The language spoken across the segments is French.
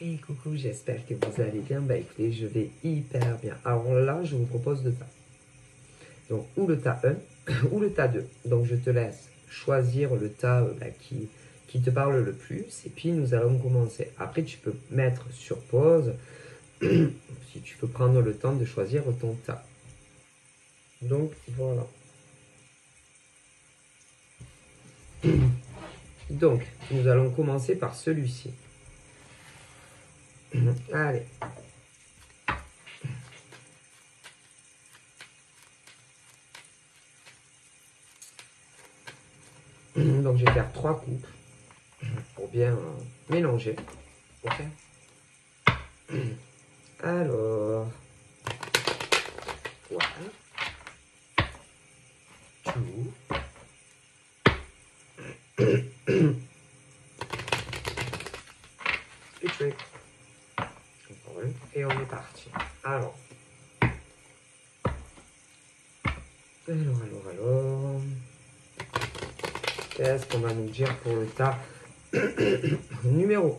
Et coucou, j'espère que vous allez bien. Bah écoutez, je vais hyper bien. Alors là, je vous propose deux tas. Donc, ou le tas 1, ou le tas 2. Donc, je te laisse choisir le tas qui te parle le plus. Et puis, nous allons commencer. Après, tu peux mettre sur pause, si tu peux prendre le temps de choisir ton tas. Donc, voilà. Donc, nous allons commencer par celui-ci. Allez. Donc, je vais faire 3 coupes pour bien mélanger. Ok. Alors, one, two, three. Et on est parti. Alors. Qu'est-ce qu'on va nous dire pour le tas numéro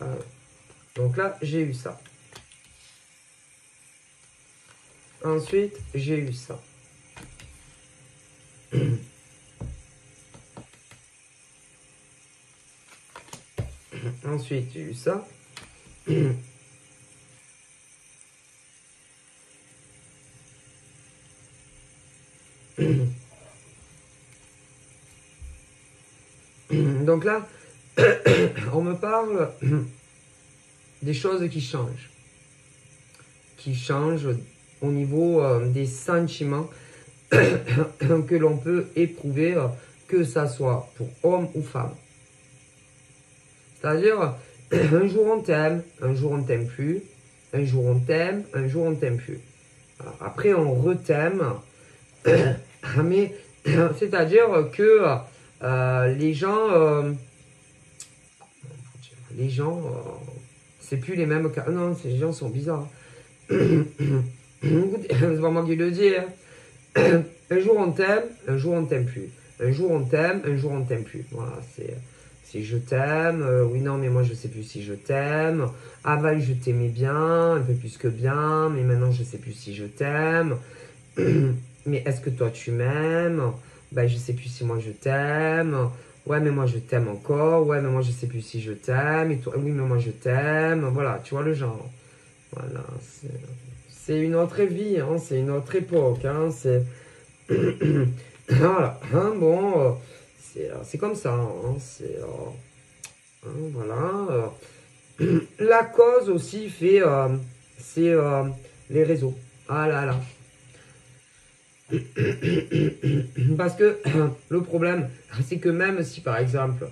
1? Donc là, j'ai eu ça. Ensuite, j'ai eu ça. Ensuite, j'ai eu ça. Donc là, on me parle des choses qui changent au niveau des sentiments que l'on peut éprouver, que ça soit pour homme ou femme. C'est-à-dire, un jour on t'aime, un jour on t'aime plus, un jour on t'aime, un jour on t'aime plus. Alors, après on ret'aime, mais c'est-à-dire que les gens, c'est plus les mêmes cas. Non, ces gens sont bizarres. C'est pas moi qui le dis. Hein. Un jour on t'aime, un jour on t'aime plus. Un jour on t'aime, un jour on t'aime plus. Voilà, c'est je t'aime. Oui, non, mais moi je sais plus si je t'aime. Avant je t'aimais bien, un peu plus que bien, mais maintenant je sais plus si je t'aime. Mais est-ce que toi tu m'aimes? Ben je sais plus si moi je t'aime. Ouais, mais moi je t'aime encore. Ouais, mais moi je sais plus si je t'aime. Et toi, oui, mais moi je t'aime. Voilà, tu vois le genre. Voilà, c'est une autre vie, hein, c'est une autre époque. Hein, c'est voilà, hein, bon, c'est comme ça. Hein, c'est hein, voilà. La cause aussi fait, c'est les réseaux. Ah là là. Parce que le problème, c'est que même si par exemple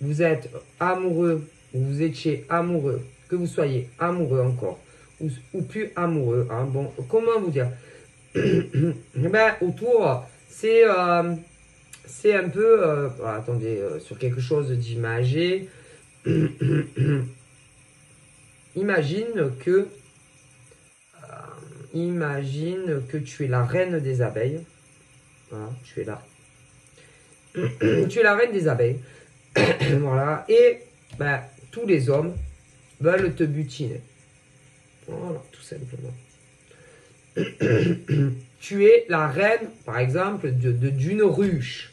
vous êtes amoureux ou vous étiez amoureux, que vous soyez amoureux encore ou plus amoureux, hein, bon, comment vous dire, ben, autour, c'est un peu, attendez, sur quelque chose d'imagé. Imagine que tu es la reine des abeilles. Voilà, tu es là. Tu es la reine des abeilles. Voilà. Et ben, tous les hommes veulent te butiner. Voilà, tout simplement. Tu es la reine, par exemple, d'une ruche.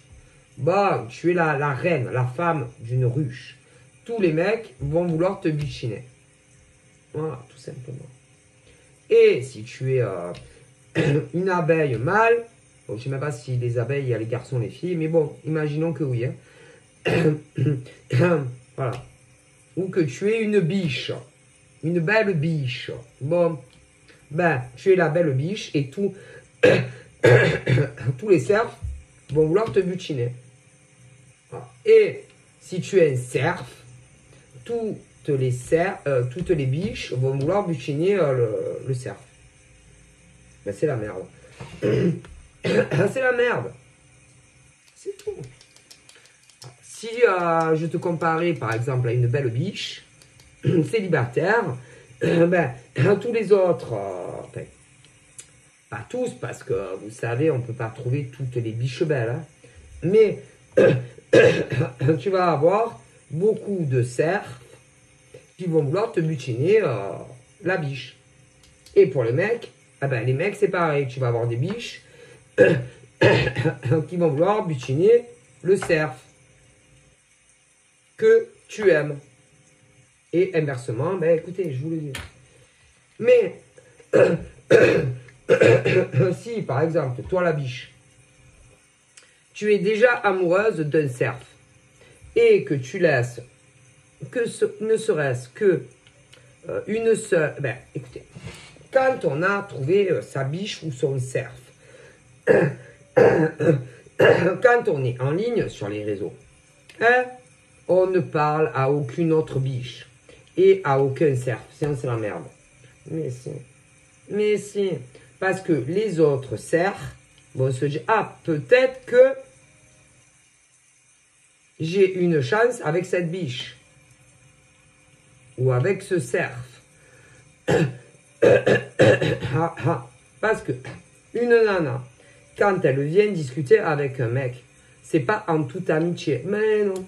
Bah, tu es la reine, la femme d'une ruche. Tous les mecs vont vouloir te butiner. Voilà, tout simplement. Et si tu es une abeille mâle, bon, je ne sais même pas si les abeilles, il y a les garçons, les filles, mais bon, imaginons que oui. Hein. Voilà. Ou que tu es une biche, une belle biche. Bon, ben, tu es la belle biche et tous les cerfs vont vouloir te butiner. Voilà. Et si tu es un cerf, toutes les biches vont vouloir butiner le cerf. Ben, c'est la merde. C'est la merde. C'est tout. Si je te comparais par exemple à une belle biche célibataire, ben, tous les autres, enfin, pas tous parce que vous savez, on ne peut pas trouver toutes les biches belles, hein, mais tu vas avoir beaucoup de cerfs qui vont vouloir te butiner la biche. Et pour les mecs, les mecs, c'est pareil. Tu vas avoir des biches qui vont vouloir butiner le cerf que tu aimes. Et inversement, écoutez, je vous le dis. Mais si, par exemple, toi la biche, tu es déjà amoureuse d'un cerf et que tu laisses ne serait-ce que une seule... écoutez, quand on a trouvé sa biche ou son cerf, quand on est en ligne sur les réseaux, on ne parle à aucune autre biche et à aucun cerf, sinon c'est la merde. Mais si, parce que les autres cerfs vont se dire, peut-être que j'ai une chance avec cette biche ou avec ce cerf. Parce que une nana, quand elle vient discuter avec un mec, c'est pas en toute amitié, mais non.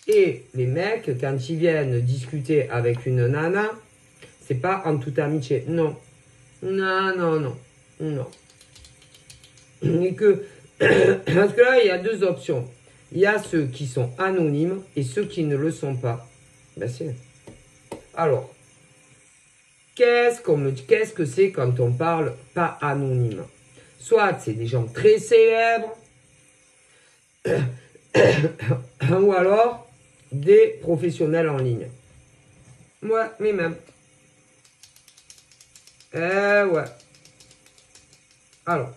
Et les mecs, quand ils viennent discuter avec une nana, c'est pas en toute amitié, non. Non. Et que, parce que là, il y a deux options. Il y a ceux qui sont anonymes et ceux qui ne le sont pas. Alors, qu'est-ce que c'est quand on parle pas anonyme? Soit c'est des gens très célèbres, ou alors des professionnels en ligne. Ouais, mais même. Ouais. Alors,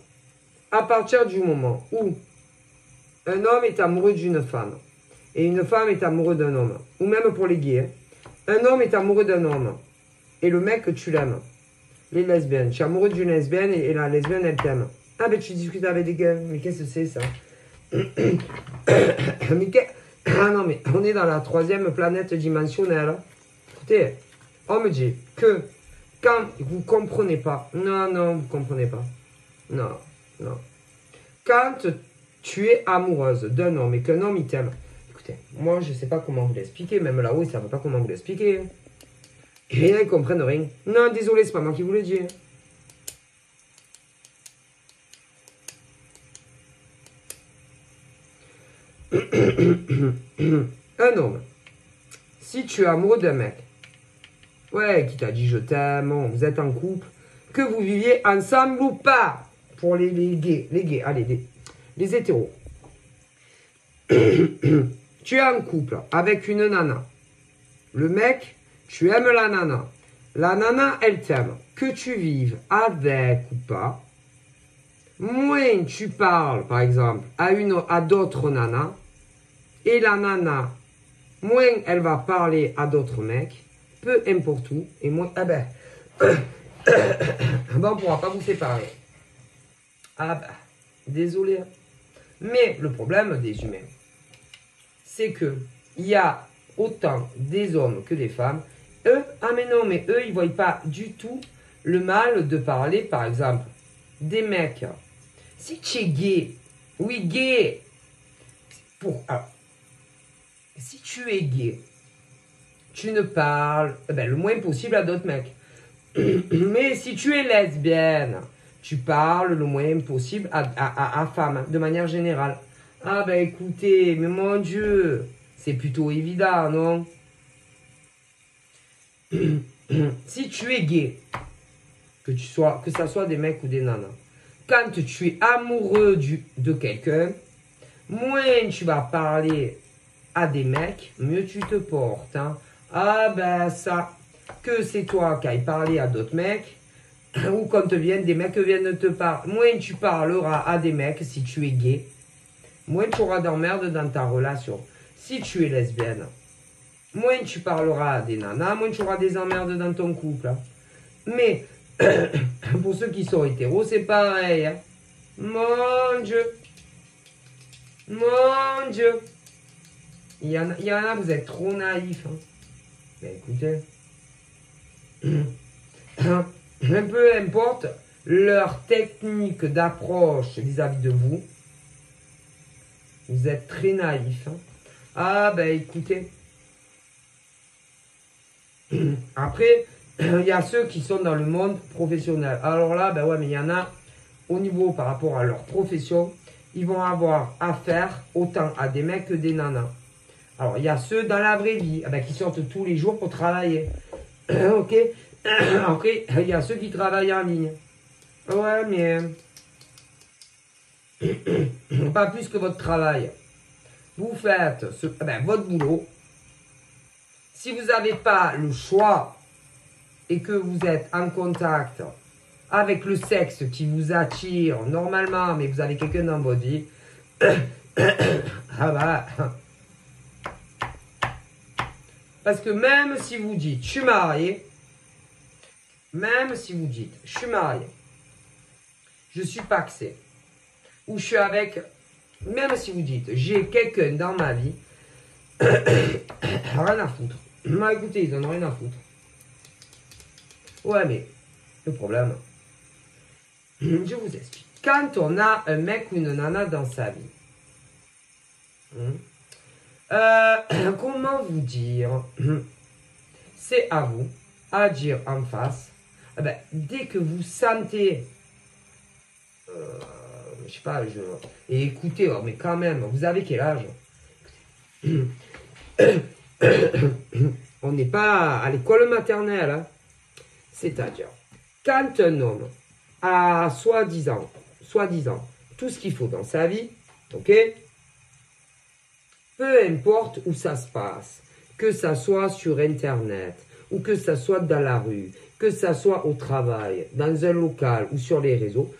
à partir du moment où un homme est amoureux d'une femme et une femme est amoureuse d'un homme, ou même pour les gays, un homme est amoureux d'un homme et le mec, tu l'aimes. Les lesbiennes, tu es amoureux d'une lesbienne et la lesbienne, elle t'aime. Tu discutes avec des gars, mais qu'est-ce que c'est ça? Non, mais on est dans la 3e planète dimensionnelle. Écoutez, on me dit que quand vous comprenez pas, non, vous comprenez pas. Non. Quand tu es amoureuse d'un homme et qu'un homme il t'aime, écoutez, moi je sais pas comment vous l'expliquer, même là-haut ils savent pas comment vous l'expliquer. Et là ils comprennent rien. Non, désolé, c'est pas moi qui vous le dis. Un homme, si tu es amoureux d'un mec, qui t'a dit je t'aime, vous êtes en couple, que vous viviez ensemble ou pas, pour les gays, allez, les hétéros. Tu es en couple avec une nana. Le mec, tu aimes la nana. La nana, elle t'aime. Que tu vives avec ou pas, moins tu parles, par exemple, à d'autres nanas, et la nana, moins elle va parler à d'autres mecs, peu importe où, et moins, on ne pourra pas vous séparer. Désolé. Mais le problème des humains, c'est que il y a autant des hommes que des femmes. Eux, mais eux, ils ne voient pas du tout le mal de parler, par exemple, des mecs. Si tu es gay, oui, gay, si tu es gay, tu ne parles le moins possible à d'autres mecs. Mais si tu es lesbienne, tu parles le moins possible à femmes, de manière générale. Écoutez, mais mon Dieu, c'est plutôt évident, non? Si tu es gay, que ça soit des mecs ou des nanas, quand tu es amoureux de quelqu'un, moins tu vas parler à des mecs, mieux tu te portes. Hein. Que c'est toi qui ailles parler à d'autres mecs, ou quand des mecs viennent te parler, moins tu parleras à des mecs si tu es gay, moins tu auras d'emmerdes dans ta relation. Si tu es lesbienne, moins tu parleras à des nanas, moins tu auras des emmerdes dans ton couple. Hein. Mais, pour ceux qui sont hétéros, c'est pareil. Hein. Mon Dieu. Il y en a, vous êtes trop naïfs. Hein. Mais écoutez, peu importe leur technique d'approche vis-à-vis de vous, vous êtes très naïfs. Hein. Écoutez, Après, il y a ceux qui sont dans le monde professionnel. Alors là, ben ouais, mais il y en a au niveau par rapport à leur profession, ils vont avoir affaire autant à des mecs que des nanas. Alors, il y a ceux dans la vraie vie qui sortent tous les jours pour travailler. Ok. Après, il y a ceux qui travaillent en ligne. Ouais, mais pas plus que votre travail. Vous faites votre boulot. Si vous n'avez pas le choix et que vous êtes en contact avec le sexe qui vous attire normalement, mais vous avez quelqu'un dans votre vie, parce que même si vous dites, je suis marié, même si vous dites, je suis marié, je suis paxé, ou je suis avec, même si vous dites, j'ai quelqu'un dans ma vie, rien à foutre. Écoutez, ils en ont rien à foutre. Ouais, mais le problème, je vous explique. Quand on a un mec ou une nana dans sa vie, comment vous dire, c'est à vous à dire en face, dès que vous sentez, je sais pas, et écoutez, mais quand même, vous avez quel âge? On n'est pas à l'école maternelle, hein. C'est-à-dire, quand un homme a soi-disant, tout ce qu'il faut dans sa vie, ok, peu importe où ça se passe, que ça soit sur Internet, ou que ça soit dans la rue, que ça soit au travail, dans un local ou sur les réseaux,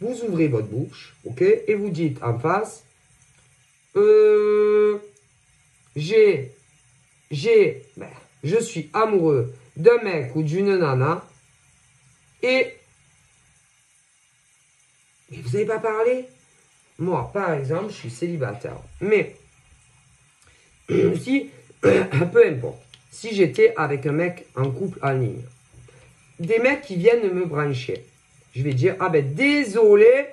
vous ouvrez votre bouche, ok, et vous dites en face, je suis amoureux d'un mec ou d'une nana et vous n'avez pas parlé? Moi, par exemple, je suis célibataire. Mais si, peu importe, si j'étais avec un mec en couple en ligne, des mecs qui viennent me brancher, je vais dire, désolé,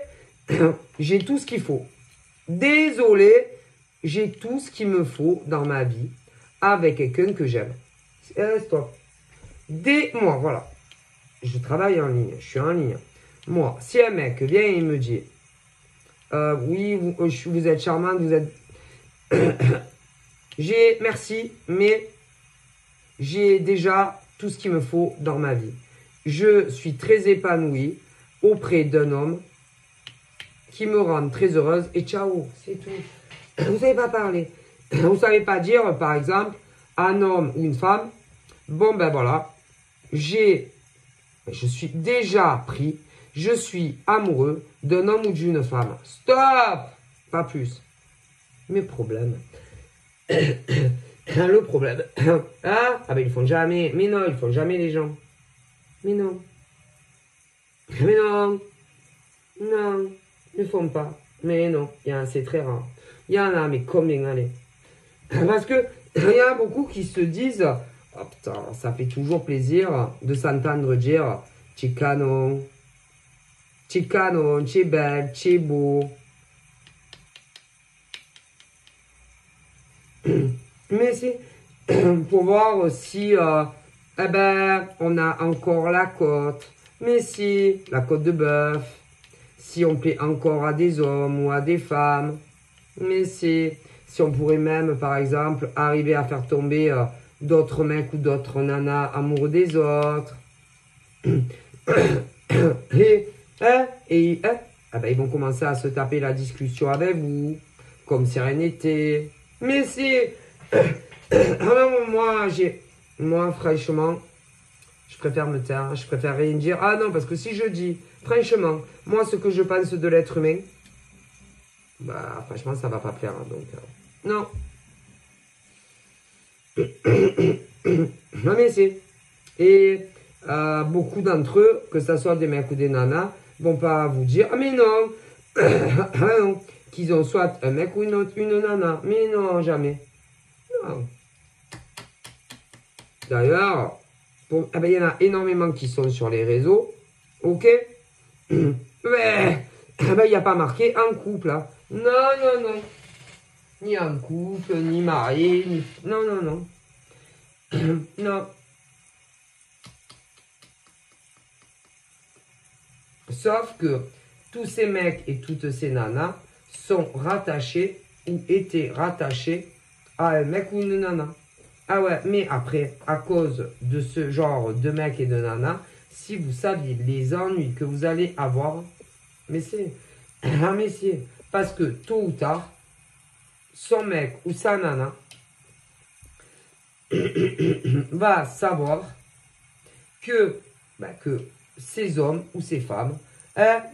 j'ai tout ce qu'il faut. Désolé, j'ai tout ce qu'il me faut dans ma vie avec quelqu'un que j'aime. Stop. Moi, voilà. Je travaille en ligne, je suis en ligne. Moi, si un mec vient et me dit, oui, vous êtes charmante, vous êtes... merci, mais j'ai déjà tout ce qu'il me faut dans ma vie. Je suis très épanouie auprès d'un homme qui me rend très heureuse et ciao, c'est tout. Vous savez pas parler. Vous savez pas dire, par exemple, un homme ou une femme, bon ben voilà, je suis déjà pris, je suis amoureux d'un homme ou d'une femme. Stop! Pas plus. Mes problèmes. Le problème. Ils font jamais. Mais non, ils font jamais les gens. Mais non. Mais non. Non. Ils ne font pas. Mais non. C'est très rare. Il y en a, mais combien allez? Parce que il y en a beaucoup qui se disent, oh putain, ça fait toujours plaisir de s'entendre dire, tu es canon, tu es belle, tu es beau. Mais c'est pour voir si, on a encore la côte. Mais si, la côte de bœuf. Si on plaît encore à des hommes ou à des femmes. Mais si on pourrait même, par exemple, arriver à faire tomber d'autres mecs ou d'autres nanas amoureux des autres. Ils vont commencer à se taper la discussion avec vous, comme si rien n'était. Mais si, moi, franchement, je préfère me taire, je préfère rien dire. Ah non, parce que si je dis, franchement, moi, ce que je pense de l'être humain, franchement, ça va pas plaire. Donc, non. Non, mais c'est. Et beaucoup d'entre eux, que ce soit des mecs ou des nanas, vont pas vous dire, ah mais non, non, qu'ils ont soit un mec ou une nana. Mais non, jamais. Non. D'ailleurs, il y en a énormément qui sont sur les réseaux, ok? Mais il n'y a pas marqué en couple, là. Non, non, non. ni en couple, ni marié, ni... Non, non, non. Non. Sauf que tous ces mecs et toutes ces nanas sont rattachés ou étaient rattachés à un mec ou une nana. Ah ouais, mais après, à cause de ce genre de mec et de nana, si vous saviez les ennuis que vous allez avoir, mais c'est... Ah mais c'est... Parce que tôt ou tard, son mec ou sa nana va savoir que ces hommes ou ces femmes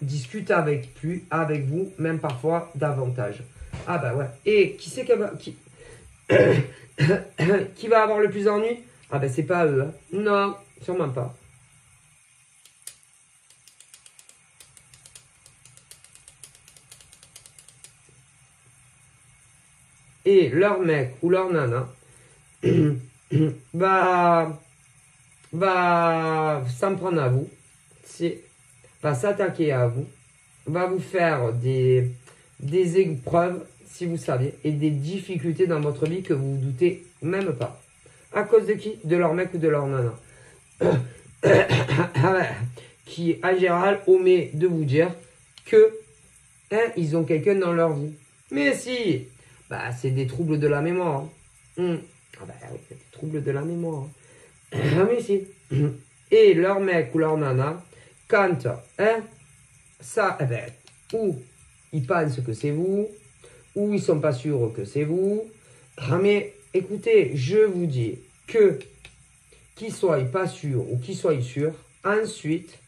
discutent avec vous, même parfois davantage. Ah bah ouais. Et qui c'est qui va avoir le plus d'ennuis? Ah ben c'est pas eux. Hein. Non, sûrement pas. Et leur mec ou leur nana va s'en prendre à vous, va s'attaquer à vous, va vous faire des épreuves, si vous saviez, et des difficultés dans votre vie que vous ne doutez même pas. À cause de qui? De leur mec ou de leur nana. Qui, en général, omet de vous dire que ils ont quelqu'un dans leur vie. Mais si, bah, c'est des troubles de la mémoire. Ah bah oui, des troubles de la mémoire. Ah mais si. Et leur mec ou leur nana, quand, ça, ou ils pensent que c'est vous, ou ils sont pas sûrs que c'est vous. Ah mais écoutez, je vous dis que qu'ils soient pas sûrs ou qu'ils soient sûrs, ensuite,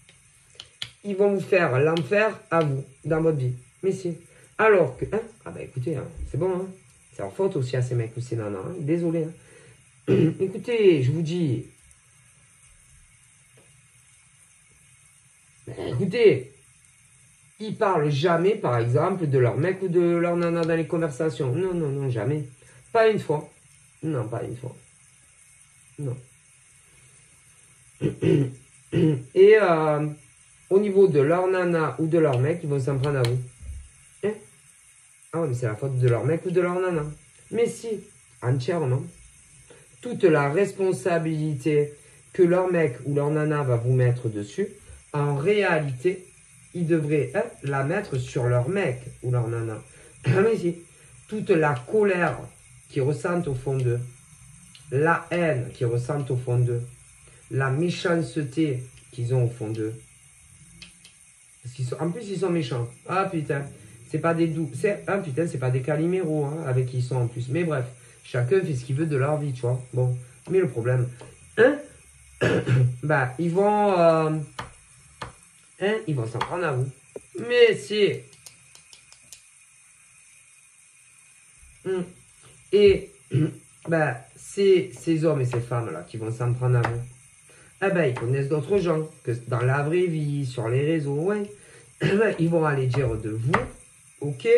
ils vont vous faire l'enfer à vous, dans votre vie. Mais si. Alors que, ah bah écoutez, c'est bon, hein. C'est leur faute aussi à ces mecs ou ces nanas, hein. Désolé. Hein. Écoutez, je vous dis. Écoutez, ils parlent jamais, par exemple, de leur mec ou de leur nana dans les conversations. Non, non, non, jamais. Pas une fois. Non, pas une fois. Non. Et au niveau de leur nana ou de leur mec, ils vont s'en prendre à vous. Hein? Ah ouais, mais c'est la faute de leur mec ou de leur nana. Mais si, entièrement. Toute la responsabilité que leur mec ou leur nana va vous mettre dessus, en réalité, ils devraient la mettre sur leur mec ou leur nana. Mais si, toute la colère qu'ils ressentent au fond d'eux, la haine qu'ils ressentent au fond d'eux, la méchanceté qu'ils ont au fond d'eux. En plus, ils sont méchants. Ah putain, c'est pas des doux. Putain, c'est pas des caliméros hein, avec qui ils sont en plus. Mais bref, chacun fait ce qu'il veut de leur vie, tu vois. Bon, mais le problème, bah, ils vont s'en prendre à vous. Mais c'est... Et bah, c'est ces hommes et ces femmes-là qui vont s'en prendre à vous. Eh ben, ils connaissent d'autres gens que dans la vraie vie, sur les réseaux, ouais. Ils vont aller dire de vous, ok,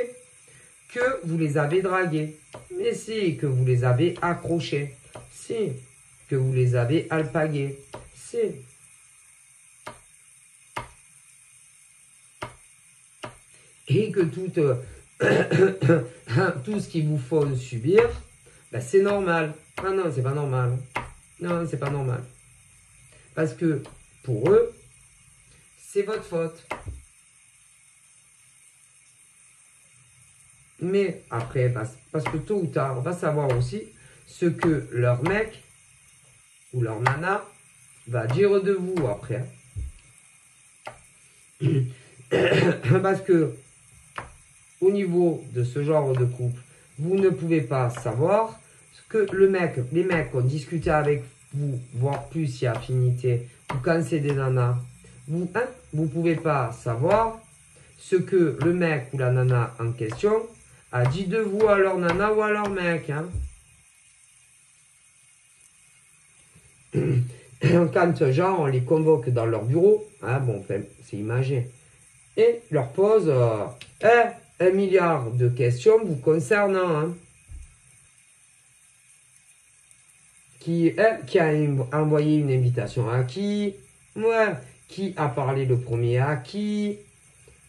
que vous les avez dragués. Mais si, que vous les avez accrochés. Si, que vous les avez alpagués. Si. Et que tout ce qu'ils vous font subir, ben c'est normal. Ah non, c'est pas normal. Non, c'est pas normal. Parce que pour eux, c'est votre faute. Mais après, parce que tôt ou tard, on va savoir aussi ce que leur mec ou leur nana va dire de vous après. Parce que au niveau de ce genre de couple, vous ne pouvez pas savoir ce que les mecs ont discuté avec vous, voire plus s'il y a affinité, ou quand c'est des nanas, vous ne pouvez pas savoir ce que le mec ou la nana en question a dit de vous à leur nana ou à leur mec. Hein. Quand genre on les convoque dans leur bureau, hein, bon, c'est imagé, et leur pose 1 milliard de questions vous concernant. Hein. Qui a envoyé une invitation à qui? Ouais. Qui a parlé le premier à qui?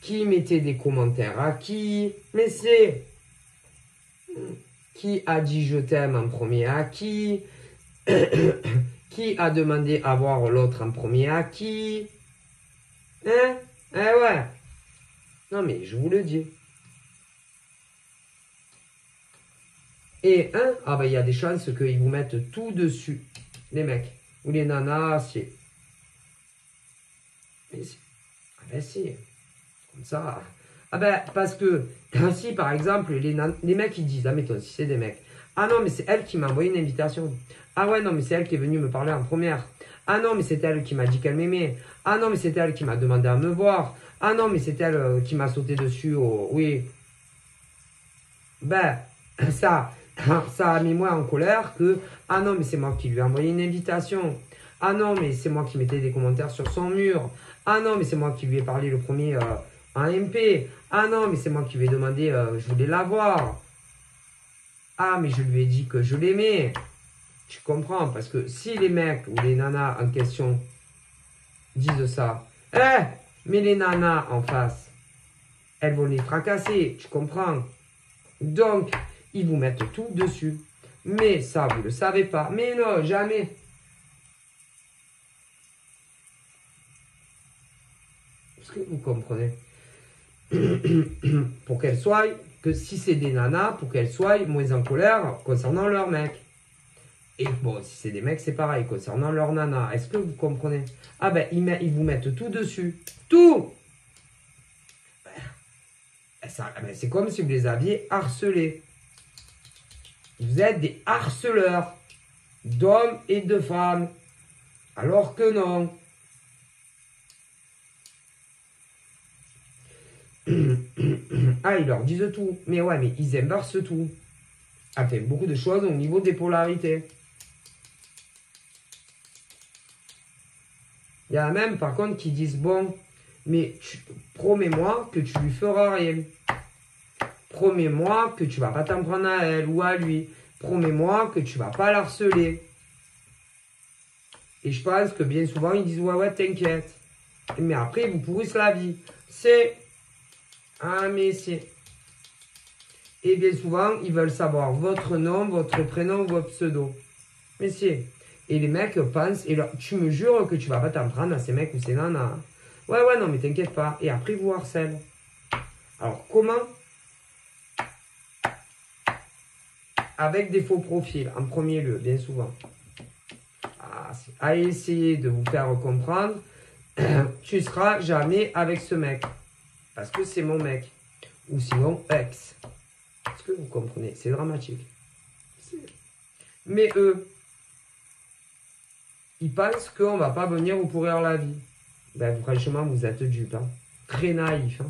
Qui mettait des commentaires à qui? Mais c'est... Qui a dit je t'aime en premier à qui? Qui a demandé à voir l'autre en premier à qui? Hein? Eh ouais. Non mais je vous le dis. Et ah ben il y a des chances qu'ils vous mettent tout dessus. Les mecs. Ou les nanas, c'est. Mais si. Ah ben si. Comme ça. Ah ben parce que si par exemple les mecs ils disent, ah mettons si c'est des mecs. Ah non mais c'est elle qui m'a envoyé une invitation. Ah ouais non mais c'est elle qui est venue me parler en première. Ah non mais c'est elle qui m'a dit qu'elle m'aimait. Ah non mais c'est elle qui m'a demandé à me voir. Ah non mais c'est elle qui m'a sauté dessus. Oui. Ben ça a mis moi en colère que ah non mais c'est moi qui lui ai envoyé une invitation. Ah non mais c'est moi qui mettais des commentaires sur son mur. Ah non mais c'est moi qui lui ai parlé le premier en MP. Ah non mais c'est moi qui lui ai demandé je voulais la voir. Ah mais je lui ai dit que je l'aimais. Tu comprends parce que si les mecs ou les nanas en question disent ça, mais les nanas en face elles vont les fracasser, tu comprends? Donc ils vous mettent tout dessus. Mais ça, vous ne le savez pas. Mais non, jamais. Est-ce que vous comprenez? Pour qu'elles soient, que si c'est des nanas, pour qu'elles soient moins en colère concernant leur mec. Et bon, si c'est des mecs, c'est pareil, concernant leur nana. Est-ce que vous comprenez? Ah ben, ils vous mettent tout dessus. Tout! Ben, c'est comme si vous les aviez harcelés. Vous êtes des harceleurs d'hommes et de femmes. Alors que non. Ah, ils leur disent tout. Mais ouais, mais ils inversent tout. Enfin, beaucoup de choses au niveau des polarités. Il y en a même, par contre, qui disent, bon, mais promets-moi que tu lui feras rien. Promets-moi que tu vas pas t'en prendre à elle ou à lui. Promets-moi que tu vas pas l'harceler. Et je pense que bien souvent, ils disent, ouais, t'inquiète. Mais après, vous pourrissent la vie. C'est... Ah, mais c'est... Et bien souvent, ils veulent savoir votre nom, votre prénom, votre pseudo. Mais c'est... Et les mecs pensent, et là, tu me jures que tu vas pas t'en prendre à ces mecs ou ces nanas. Ouais, non, mais t'inquiète pas. Et après, vous harcèlent. Alors, comment? Avec des faux profils, en premier lieu, bien souvent. À essayer de vous faire comprendre, tu seras jamais avec ce mec. Parce que c'est mon mec. Ou sinon, ex. Est-ce que vous comprenez? C'est dramatique. Mais eux, ils pensent qu'on ne va pas venir vous pourrir la vie. Ben, franchement, vous êtes dupes. Hein. Très naïf.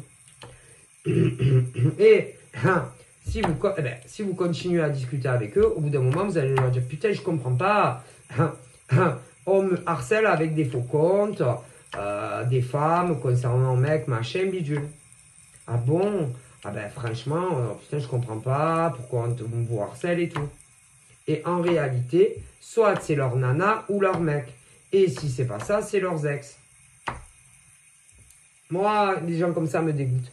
Hein. Et si vous continuez à discuter avec eux, au bout d'un moment, vous allez leur dire, putain, je comprends pas. On me harcèle avec des faux comptes, des femmes concernant un mec, machin, bidule. Ah bon? Ah ben franchement, putain, je comprends pas pourquoi on vous harcèle et tout. Et en réalité, soit c'est leur nana ou leur mec. Et si c'est pas ça, c'est leurs ex. Moi, les gens comme ça me dégoûtent.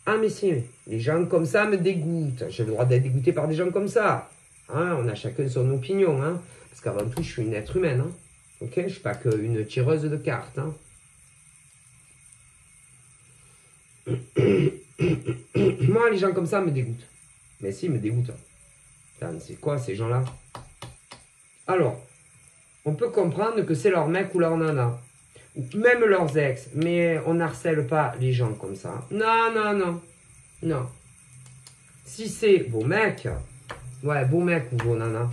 Ah mais si, les gens comme ça me dégoûtent. J'ai le droit d'être dégoûté par des gens comme ça. Hein, on a chacun son opinion. Hein, parce qu'avant tout, je suis une être humaine. Hein. Ok, je ne suis pas qu'une tireuse de cartes. Hein. Moi, les gens comme ça me dégoûtent. Mais si, ils me dégoûtent. C'est quoi ces gens-là? Alors, on peut comprendre que c'est leur mec ou leur nana. Ou même leurs ex. Mais on n'harcèle pas les gens comme ça. Non. Si c'est vos mecs, vos mecs ou vos nanas,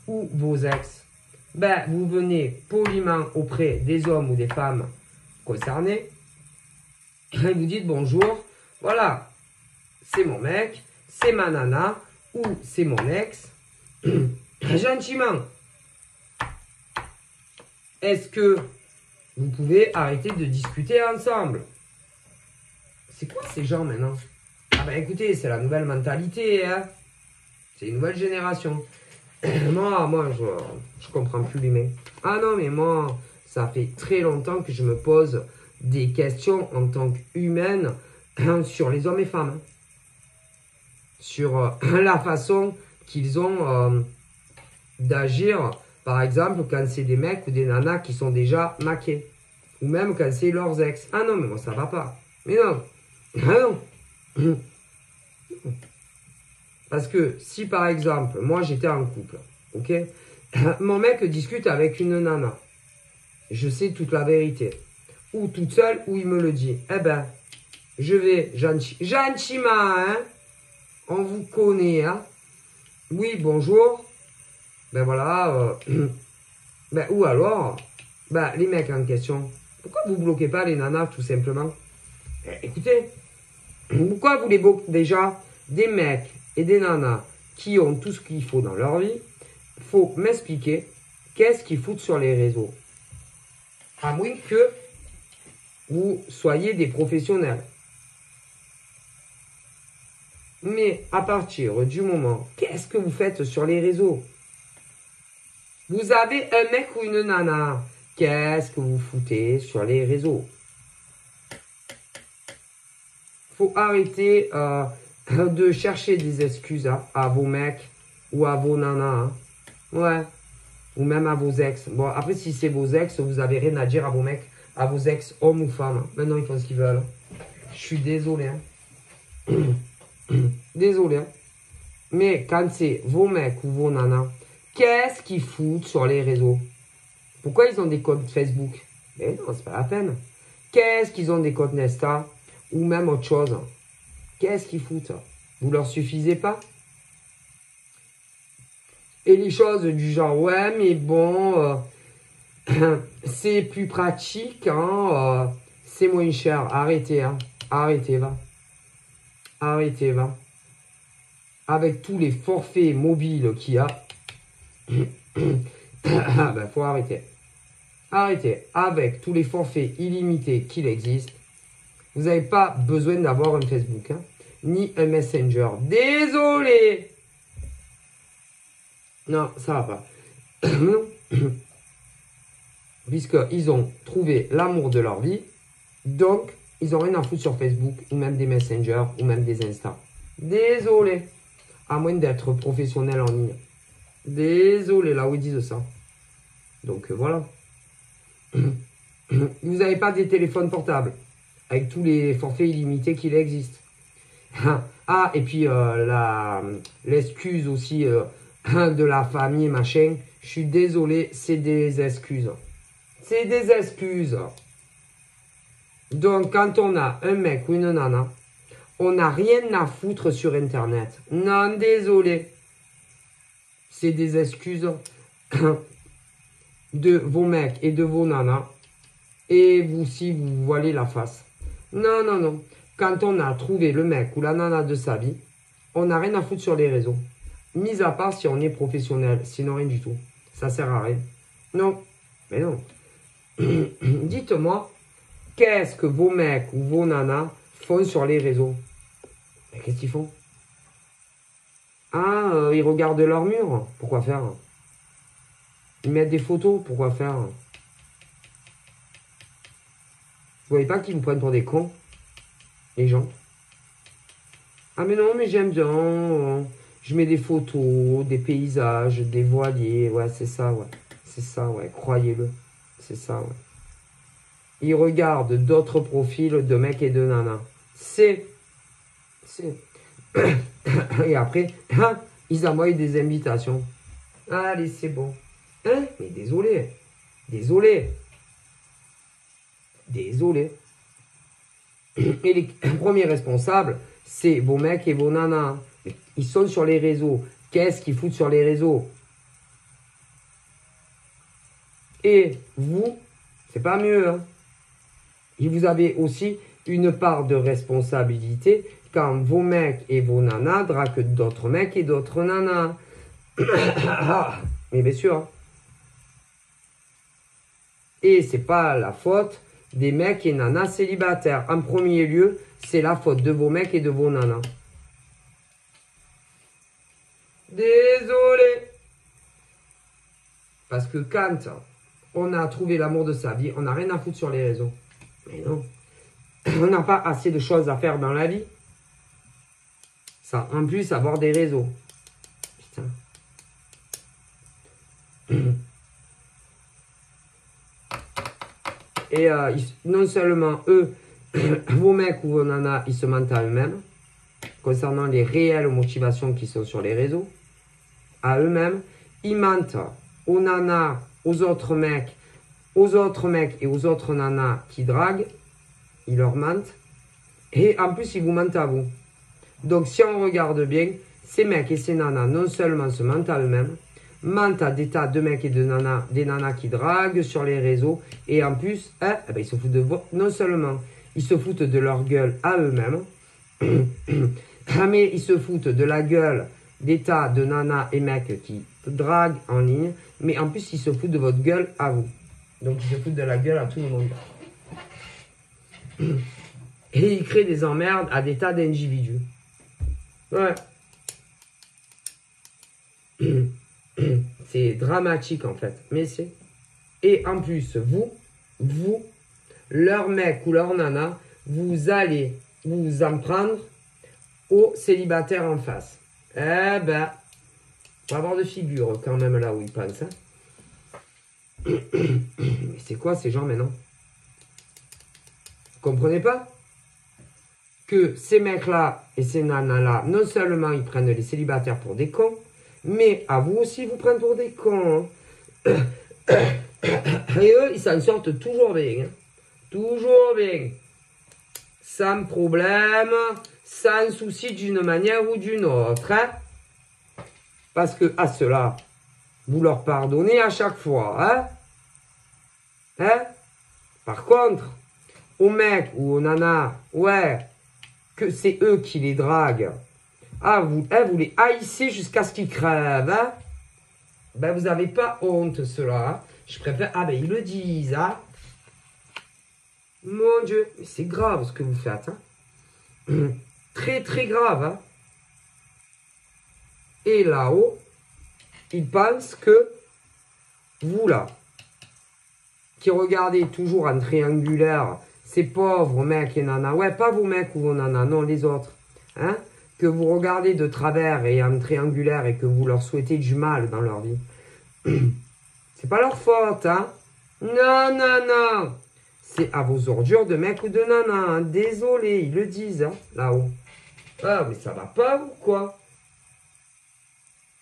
ou vos ex, ben, vous venez poliment auprès des hommes ou des femmes concernés, et vous dites bonjour, voilà, c'est mon mec, c'est ma nana, ou c'est mon ex, gentiment. Est-ce que vous pouvez arrêter de discuter ensemble? C'est quoi ces gens maintenant? Ah ben écoutez, c'est la nouvelle mentalité, hein. C'est une nouvelle génération. Moi, je comprends plus l'humain. Ah non, mais moi, ça fait très longtemps que je me pose des questions en tant qu'humaine sur les hommes et femmes. sur la façon qu'ils ont d'agir. Par exemple, quand c'est des mecs ou des nanas qui sont déjà maqués. Ou même quand c'est leurs ex. Ah non, mais moi ça va pas. Mais non. Ah non. Parce que si par exemple, moi j'étais en couple, ok, mon mec discute avec une nana, je sais toute la vérité, ou toute seule, ou il me le dit, eh ben, je vais gentiment, hein, on vous connaît, hein, oui, bonjour, ben voilà, ben, ou alors, ben, les mecs en question, pourquoi vous bloquez pas les nanas tout simplement? Écoutez, pourquoi vous les bloquez déjà des mecs et des nanas qui ont tout ce qu'il faut dans leur vie? Il faut m'expliquer qu'est-ce qu'ils foutent sur les réseaux. À moins que vous soyez des professionnels. Mais à partir du moment, qu'est-ce que vous faites sur les réseaux? Vous avez un mec ou une nana. Qu'est-ce que vous foutez sur les réseaux? Faut arrêter de chercher des excuses à vos mecs ou à vos nanas. Hein. Ouais. Ou même à vos ex. Bon, après, si c'est vos ex, vous avez rien à dire à vos mecs, à vos ex, hommes ou femmes. Maintenant, ils font ce qu'ils veulent. Je suis désolé. Hein. Désolé. Hein. Mais quand c'est vos mecs ou vos nanas, qu'est-ce qu'ils foutent sur les réseaux? Pourquoi ils ont des comptes Facebook? Mais non, c'est pas la peine. Qu'est-ce qu'ils ont des comptes Nesta? Ou même autre chose? Qu'est-ce qu'ils foutent? Vous leur suffisez pas? Et les choses du genre, ouais, mais bon, c'est plus pratique, hein, c'est moins cher. Arrêtez, hein. Arrêtez, va. Arrêtez, va. Avec tous les forfaits mobiles qu'il y a, ben, faut arrêter. Arrêtez. Avec tous les forfaits illimités qu'il existe, vous n'avez pas besoin d'avoir un Facebook, hein, ni un Messenger. Désolé. Non, ça va pas. Non. Puisqu'ils ont trouvé l'amour de leur vie, donc ils n'ont rien à foutre sur Facebook, ou même des Messenger, ou même des Insta. Désolé. À moins d'être professionnel en ligne. Désolé, là où ils disent ça. Donc voilà. Vous n'avez pas des téléphones portables, avec tous les forfaits illimités qu'il existe. Ah, et puis l'excuse aussi de la famille, machin. Je suis désolé, c'est des excuses. C'est des excuses. Donc, quand on a un mec ou une nana, on n'a rien à foutre sur Internet. Non, désolé. C'est des excuses de vos mecs et de vos nanas. Et vous aussi, vous voilez la face. Non, non, non. Quand on a trouvé le mec ou la nana de sa vie, on n'a rien à foutre sur les réseaux. Mis à part si on est professionnel. Sinon, rien du tout. Ça sert à rien. Non. Mais non. Dites-moi, qu'est-ce que vos mecs ou vos nanas font sur les réseaux? Qu'est-ce qu'ils font? Ah, ils regardent leur mur. Pourquoi faire? Ils mettent des photos. Pourquoi faire? Vous voyez pas qu'ils me prennent pour des cons? Les gens. Ah mais non, mais j'aime bien. Je mets des photos, des paysages, des voiliers. Ouais, c'est ça, ouais. C'est ça, ouais. Croyez-le. C'est ça, ouais. Ils regardent d'autres profils de mecs et de nanas. C'est. Et après, hein, ils envoient des invitations. Allez, c'est bon. Hein? Mais désolé. Désolé. Désolé. Et les premiers responsables, c'est vos mecs et vos nanas. Ils sont sur les réseaux. Qu'est-ce qu'ils foutent sur les réseaux? Et vous, c'est pas mieux. Hein? Et vous avez aussi une part de responsabilité quand vos mecs et vos nanas draguent d'autres mecs et d'autres nanas. Mais bien sûr. Hein? Et c'est pas la faute des mecs et nanas célibataires. En premier lieu, c'est la faute de vos mecs et de vos nanas. Désolé. Parce que quand on a trouvé l'amour de sa vie, on n'a rien à foutre sur les réseaux. Mais non. On n'a pas assez de choses à faire dans la vie. Ça, en plus, avoir des réseaux. Putain. Et non seulement eux, vos mecs ou vos nanas, ils se mentent à eux-mêmes, concernant les réelles motivations qui sont sur les réseaux, à eux-mêmes, ils mentent aux nanas, aux autres mecs et aux autres nanas qui draguent, ils leur mentent, et en plus, ils vous mentent à vous. Donc, si on regarde bien, ces mecs et ces nanas, non seulement se mentent à eux-mêmes, mentent à des tas de mecs et de nanas, des nanas qui draguent sur les réseaux, et en plus, ils se foutent de vous. Non seulement ils se foutent de leur gueule à eux-mêmes, mais ils se foutent de la gueule des tas de nanas et mecs qui draguent en ligne, mais en plus, ils se foutent de votre gueule à vous. Donc, ils se foutent de la gueule à tout le monde. Et ils créent des emmerdes à des tas d'individus. Ouais. C'est dramatique en fait. Mais c'est. Et en plus, vous, leur mec ou leur nana, vous allez vous en prendre aux célibataires en face. Eh ben, on va avoir de figure quand même là où ils pensent. Hein. Mais c'est quoi ces gens maintenant? Vous comprenez pas? Que ces mecs-là et ces nanas-là, non seulement ils prennent les célibataires pour des cons, mais à vous aussi, vous prennent pour des cons. Hein. Et eux, ils s'en sortent toujours bien. Hein. Toujours bien. Sans problème, sans souci d'une manière ou d'une autre. Hein. Parce que à ceux-là, vous leur pardonnez à chaque fois. Hein. Hein. Par contre, aux mecs ou aux nanas, ouais, que c'est eux qui les draguent. Ah, vous les haïssez jusqu'à ce qu'ils crèvent. Hein? Ben, vous n'avez pas honte, cela. Hein? Je préfère... Ah, ben, ils le disent. Hein? Mon Dieu, mais c'est grave ce que vous faites. Hein? Très, très grave. Hein? Et là-haut, ils pensent que vous, là, qui regardez toujours en triangulaire, ces pauvres mecs et nanas, ouais, pas vos mecs ou vos nanas, non, les autres, hein, que vous regardez de travers et en triangulaire et que vous leur souhaitez du mal dans leur vie. C'est pas leur faute, hein. Non, non, non. C'est à vos ordures de mecs ou de nanas, hein. Désolé, ils le disent, hein, là-haut. Ah, mais ça va pas ou quoi?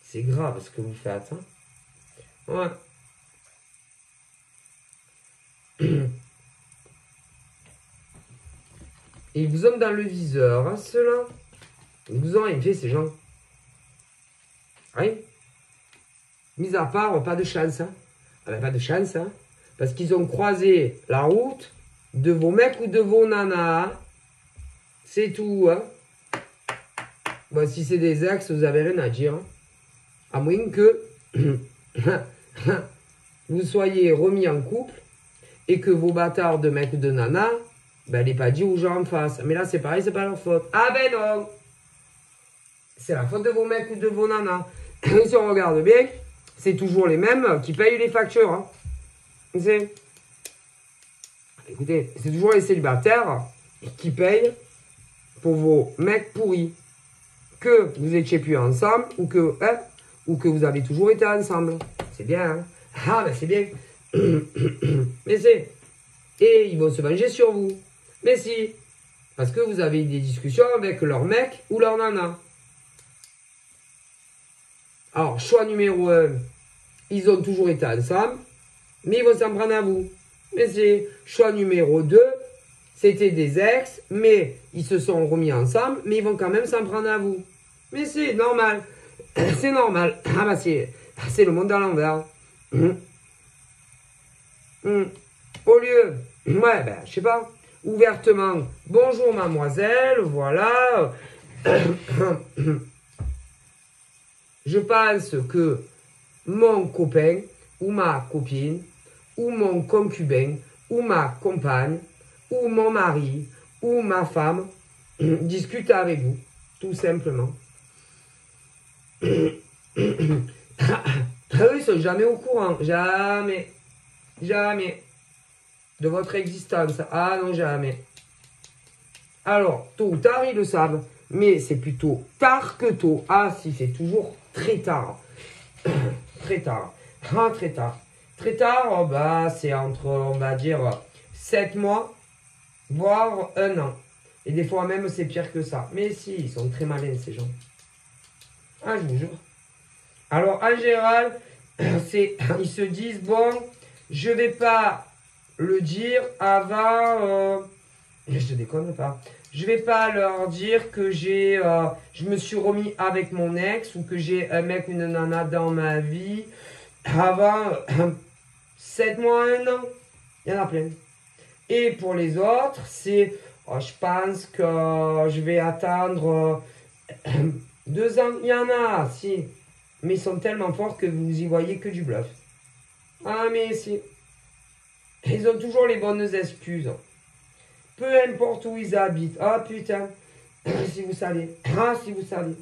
C'est grave ce que vous faites, hein. Ouais. Et ils vous ont dans le viseur, hein, ceux-là. Ils vous ont rien fait, ces gens. Rien. Mis à part, pas de chance. Hein. Ah ben, pas de chance. Hein. Parce qu'ils ont croisé la route de vos mecs ou de vos nanas. C'est tout. Hein. Bon, si c'est des ex, vous avez rien à dire. Hein. À moins que vous soyez remis en couple et que vos bâtards de mecs ou de nanas, ben, les pas dit aux gens en face. Mais là, c'est pareil, c'est pas leur faute. Ah ben non. C'est la faute de vos mecs ou de vos nanas. Si on regarde bien, c'est toujours les mêmes qui payent les factures. Hein. Écoutez, c'est toujours les célibataires qui payent pour vos mecs pourris. Que vous étiez plus ensemble ou que vous avez toujours été ensemble. C'est bien, hein. Ah, ben c'est bien. Mais c'est... Et ils vont se venger sur vous. Mais si. Parce que vous avez eu des discussions avec leur mec ou leur nana. Alors, choix numéro 1, ils ont toujours été ensemble, mais ils vont s'en prendre à vous. Mais c'est choix numéro 2, c'était des ex, mais ils se sont remis ensemble, mais ils vont quand même s'en prendre à vous. Mais c'est normal. C'est normal. Ah bah c'est le monde à l'envers. Au lieu, ouais, ben, je sais pas, ouvertement, bonjour mademoiselle, voilà. Je pense que mon copain ou ma copine ou mon concubin ou ma compagne ou mon mari ou ma femme discute avec vous, tout simplement. Eux, ils sont jamais au courant, jamais, jamais de votre existence. Ah non, jamais. Alors, tôt ou tard, ils le savent. mais c'est plutôt tard que tôt. Ah si, c'est toujours très tard. Très tard. Ah, très tard. Très tard, bah, c'est entre, on va dire, 7 mois, voire 1 an. Et des fois même, c'est pire que ça. Mais si, ils sont très malins, ces gens. Ah, je vous jure. Alors, en général, ils se disent, bon, je vais pas le dire avant... je te déconne pas. Je vais pas leur dire que je me suis remis avec mon ex ou que j'ai un mec ou une nana dans ma vie avant 7 mois, 1 an. Il y en a plein. Et pour les autres, c'est, je pense que je vais attendre 2 ans. Il y en a, si. Mais ils sont tellement forts que vous y voyez que du bluff. Ah, mais si. Ils ont toujours les bonnes excuses. Peu importe où ils habitent. Ah, putain. Si vous savez. Ah, si vous savez.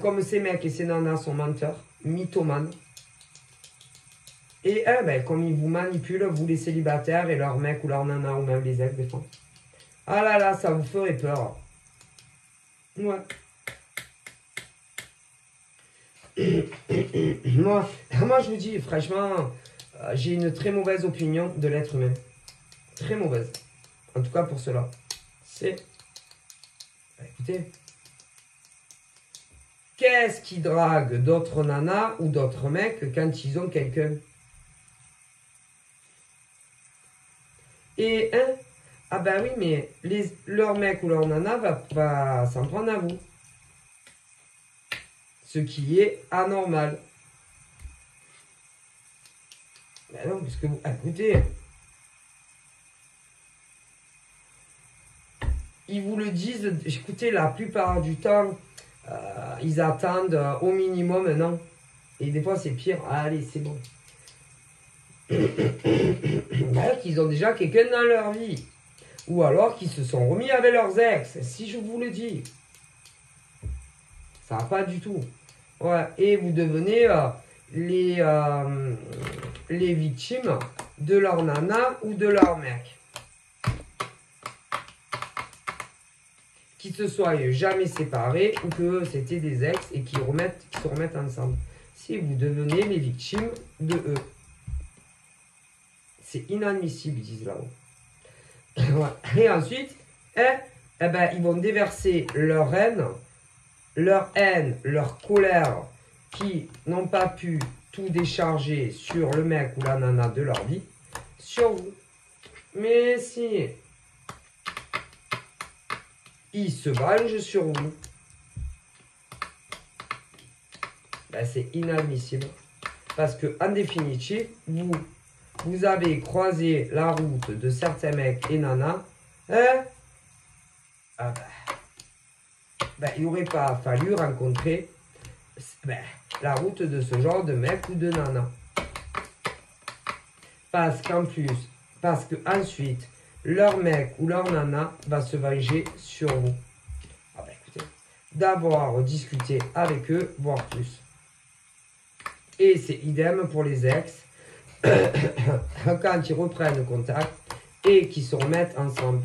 Comme ces mecs et ces nanas sont menteurs, mythomanes. Et ben, comme ils vous manipulent, vous les célibataires et leurs mecs ou leurs nanas ou même les ex des fois. Ah là là, ça vous ferait peur. Ouais. Moi, je vous dis, franchement, j'ai une très mauvaise opinion de l'être humain. Très mauvaise. En tout cas pour cela. C'est... Écoutez. Qu'est-ce qui drague d'autres nanas ou d'autres mecs quand ils ont quelqu'un? Et ah ben oui, mais leur mec ou leur nana va s'en prendre à vous. Ce qui est anormal. Ben non, parce que vous... Écoutez... Ils vous le disent, écoutez, la plupart du temps, ils attendent au minimum 1 an. Et des fois, c'est pire. Allez, c'est bon. Qu'ils ont déjà quelqu'un dans leur vie. Ou alors qu'ils se sont remis avec leurs ex. Si je vous le dis. Ça va pas du tout. Ouais. Et vous devenez les victimes de leur nana ou de leur mec. Qu'ils se soient jamais séparés ou que c'était des ex et qui se remettent ensemble. Si vous devenez les victimes de eux. C'est inadmissible, ils disent là-haut. Et ensuite, ben, ils vont déverser leur haine, leur colère, qui n'ont pas pu tout décharger sur le mec ou la nana de leur vie, sur vous. Mais si... Ils se vengent sur vous. Ben, c'est inadmissible. Parce que, en définitive, vous avez croisé la route de certains mecs et nanas. Il n'aurait pas fallu rencontrer la route de ce genre de mec ou de nana. Parce qu'ensuite, leur mec ou leur nana va se venger sur vous. Écoutez, d'avoir discuté avec eux, voire plus. Et c'est idem pour les ex. Quand ils reprennent contact et qu'ils se remettent ensemble.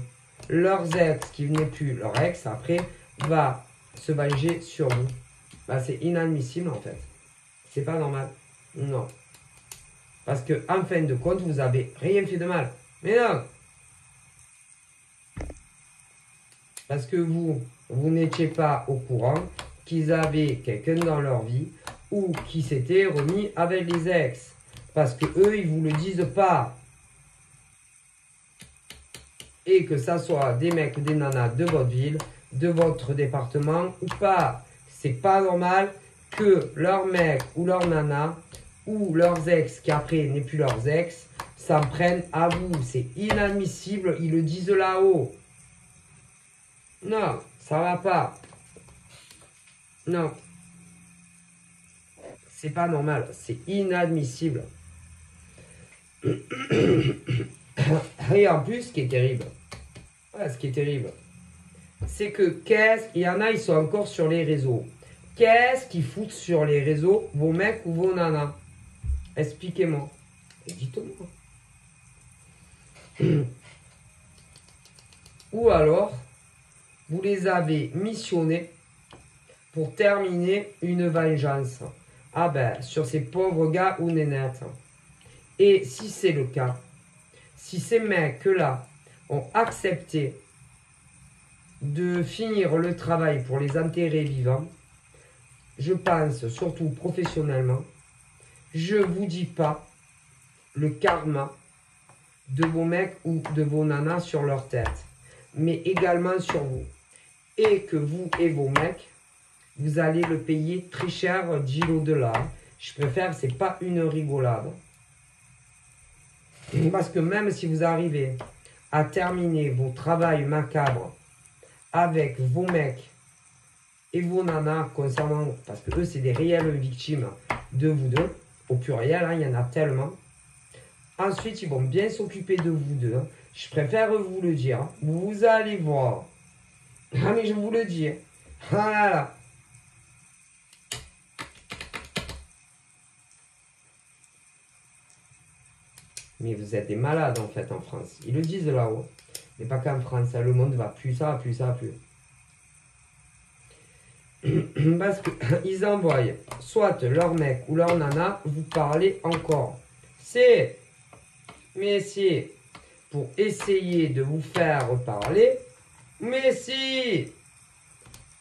Leurs ex, qui n'est plus leur ex, après, va se venger sur vous. C'est inadmissible en fait. C'est pas normal. Non. Parce que, en fin de compte, vous avez rien fait de mal. Mais non. Parce que vous n'étiez pas au courant qu'ils avaient quelqu'un dans leur vie ou qui s'étaient remis avec les ex. Parce que eux, ils vous le disent pas. Et que ça soit des mecs ou des nanas de votre ville, de votre département ou pas. C'est pas normal que leur mec ou leur nana ou leurs ex, qui après n'est plus leurs ex, s'en prennent à vous. C'est inadmissible, ils le disent là-haut. Non, ça va pas. Non. C'est pas normal, c'est inadmissible. Et en plus, ce qui est terrible, c'est que il y en a, ils sont encore sur les réseaux. Qu'est-ce qu'ils foutent sur les réseaux, vos mecs ou vos nanas? Expliquez-moi. Et dites-moi. Ou alors, vous les avez missionnés pour terminer une vengeance. Ah ben, sur ces pauvres gars ou nénettes. Et si c'est le cas, si ces mecs-là ont accepté de finir le travail pour les enterrer vivants, je pense, surtout professionnellement, je ne vous dis pas le karma de vos mecs ou de vos nanas sur leur tête, mais également sur vous. Et que vous et vos mecs, vous allez le payer très cher, dit l'au-delà. Je préfère, c'est pas une rigolade. Parce que même si vous arrivez à terminer vos travails macabres avec vos mecs et vos nanas concernant, parce que eux c'est des réelles victimes de vous deux, au pluriel, hein, il y en a tellement. Ensuite, ils vont bien s'occuper de vous deux. Je préfère vous le dire. Vous allez voir. Ah mais je vous le dis. Ah là là. Mais vous êtes des malades en fait en France. Ils le disent là-haut. Mais pas qu'en France. Le monde va plus ça, plus ça, plus. Parce qu'ils envoient soit leur mec ou leur nana vous parler encore. Mais c'est pour essayer de vous faire parler. Mais si.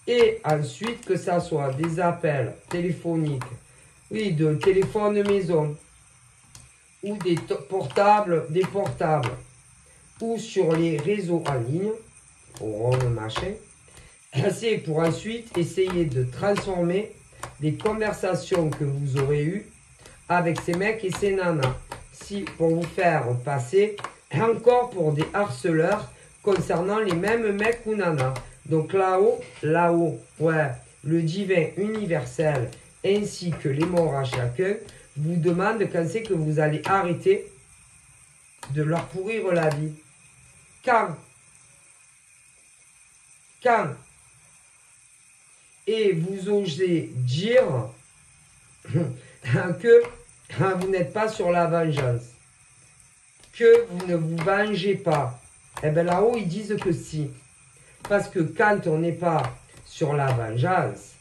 Et ensuite que ça soit des appels téléphoniques. Oui, de téléphone maison. Ou des portables, ou sur les réseaux en ligne, pour machin, c'est pour ensuite essayer de transformer des conversations que vous aurez eues avec ces mecs et ces nanas, pour vous faire passer encore pour des harceleurs concernant les mêmes mecs ou nanas. Donc là-haut, ouais, le divin universel ainsi que les morts à chacun vous demande quand c'est que vous allez arrêter de leur pourrir la vie. Quand et vous osez dire que vous n'êtes pas sur la vengeance, que vous ne vous vengez pas. Eh bien là-haut, ils disent que si. Parce que quand on n'est pas sur la vengeance,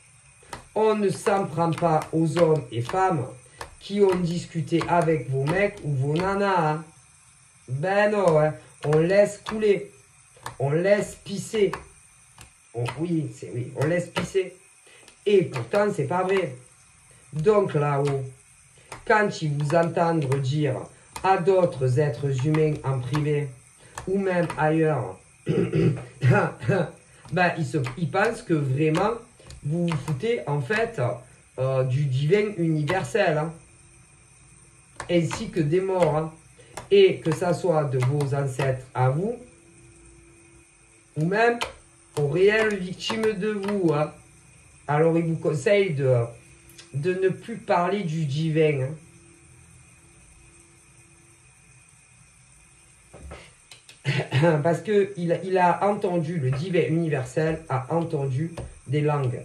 on ne s'en prend pas aux hommes et femmes qui ont discuté avec vos mecs ou vos nanas. Hein. Ben non, hein. On laisse couler. On laisse pisser. Oui, on laisse pisser. Et pourtant, c'est pas vrai. Donc là-haut, quand ils vous entendent dire à d'autres êtres humains en privé, ou même ailleurs, ben, ils pensent que vraiment, vous vous foutez en fait du divin universel. Hein. Ainsi que des morts, hein, et que ça soit de vos ancêtres à vous, ou même aux réelles victimes de vous. Hein. Alors, il vous conseille de ne plus parler du divin. Hein. Parce que il a entendu, le divin universel a entendu des langues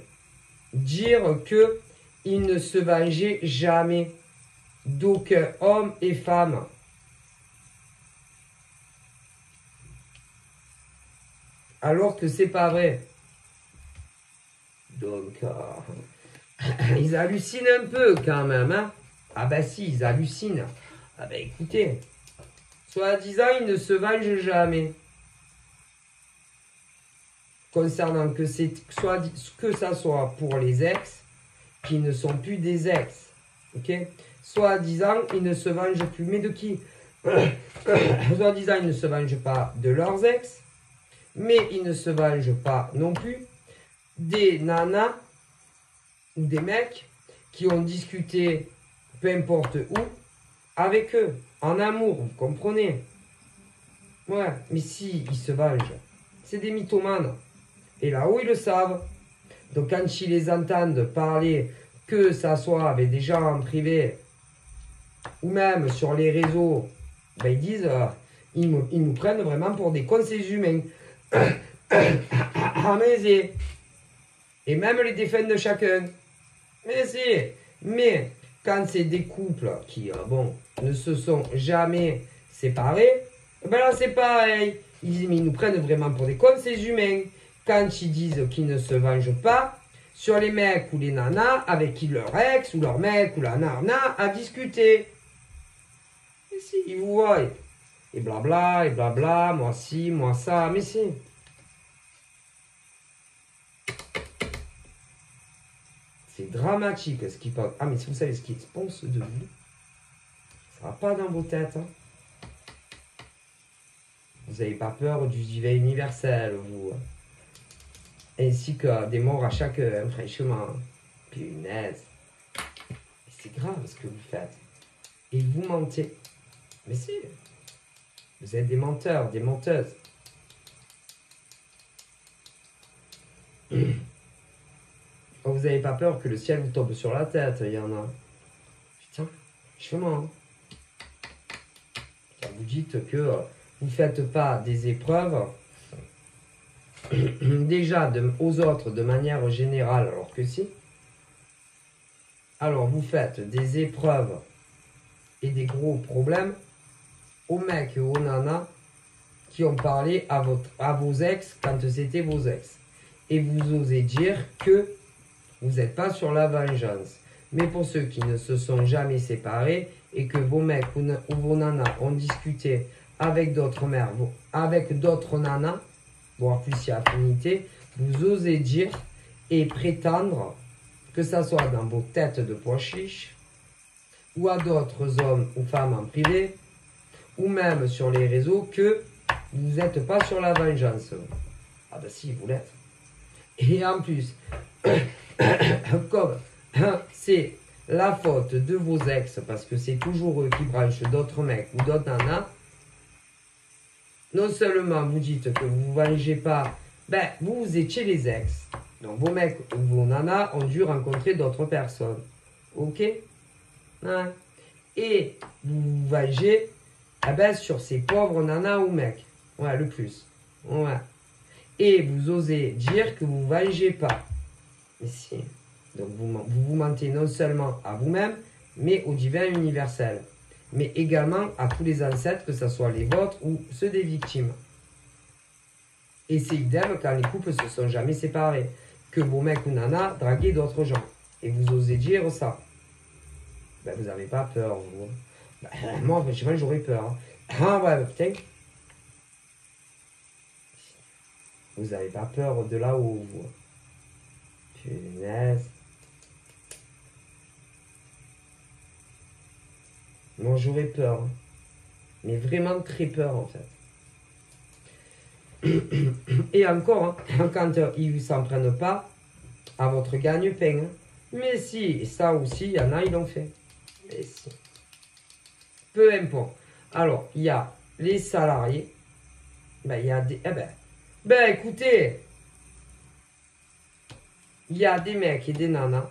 dire que il ne se vengeait jamais d'aucun homme et femme. Alors que c'est pas vrai. Donc, ils hallucinent un peu quand même. Hein. Ah ben si, ils hallucinent. Ah ben écoutez, soi-disant, ils ne se vengent jamais. Concernant que ça soit pour les ex, qui ne sont plus des ex. Ok? Soi-disant, ils ne se vengent plus. Mais de qui? Soi-disant, ils ne se vengent pas de leurs ex, mais ils ne se vengent pas non plus des nanas ou des mecs qui ont discuté, peu importe où, avec eux, en amour, vous comprenez? Ouais, mais si, ils se vengent. C'est des mythomanes. Et là-haut, ils le savent. Donc, quand ils les entendent parler, que ça soit avec des gens en privé, ou même sur les réseaux, ben ils disent, ils nous prennent vraiment pour des cons, ces humains. Et même les défunts de chacun. Mais quand c'est des couples qui, ne se sont jamais séparés, ben là c'est pareil. Ils nous prennent vraiment pour des cons, ces humains. quand ils disent qu'ils ne se vengent pas sur les mecs ou les nanas avec qui leur ex ou leur mec ou la nana a discuté. Mais si, ils vous voient. Et blabla, moi ci, moi ça, mais si. C'est dramatique ce qu'ils pensent. Ah, mais si vous savez ce qu'ils pensent de vous, ça va pas dans vos têtes. Hein. Vous n'avez pas peur du divin universel, vous. Ainsi que des morts à chaque franchement. Punaise. C'est grave ce que vous faites. Et vous mentez. Mais si. Vous êtes des menteurs, des menteuses. Oh, vous n'avez pas peur que le ciel vous tombe sur la tête, il y en a. Putain, franchement. Vous dites que vous ne faites pas des épreuves déjà aux autres de manière générale, alors que si. Alors vous faites des épreuves et des gros problèmes aux mecs et aux nanas qui ont parlé à vos ex quand c'était vos ex. Et vous osez dire que vous n'êtes pas sur la vengeance. Mais pour ceux qui ne se sont jamais séparés et que vos mecs ou vos nanas ont discuté avec d'autres mères, avec d'autres nanas, voire plus si affinité, vous osez dire et prétendre que ça soit dans vos têtes de pois chiches ou à d'autres hommes ou femmes en privé ou même sur les réseaux que vous n'êtes pas sur la vengeance. Ah ben si, vous l'êtes. Et en plus, comme c'est la faute de vos ex, parce que c'est toujours eux qui branchent d'autres mecs ou d'autres nanas, non seulement vous dites que vous ne vous vengez pas, ben vous étiez les ex. Donc vos mecs ou vos nanas ont dû rencontrer d'autres personnes. Ok, hein? Et vous vous vengez sur ces pauvres nanas ou mecs. Ouais, le plus. Ouais. Et vous osez dire que vous ne vous vengez pas. Mais si. Donc vous mentez non seulement à vous-même, mais au divin universel. Mais également à tous les ancêtres, que ce soit les vôtres ou ceux des victimes. Et c'est idem quand les couples se sont jamais séparés. Que vos mecs ou nanas draguaient d'autres gens. Et vous osez dire ça. Ben, vous n'avez pas peur, vous. Ben, moi, j'aurais peur. Hein. Ah ouais, putain. Vous n'avez pas peur de là-haut, vous. Punaise. Moi, j'aurais peur. Hein. Mais vraiment très peur, en fait. Et encore, hein, quand ils ne s'en prennent pas à votre gagne-pain. Hein. Mais si, ça aussi, il y en a, ils l'ont fait. Mais si. Peu importe. Alors, il y a les salariés. Ben, il y a des... écoutez. Il y a des mecs et des nanas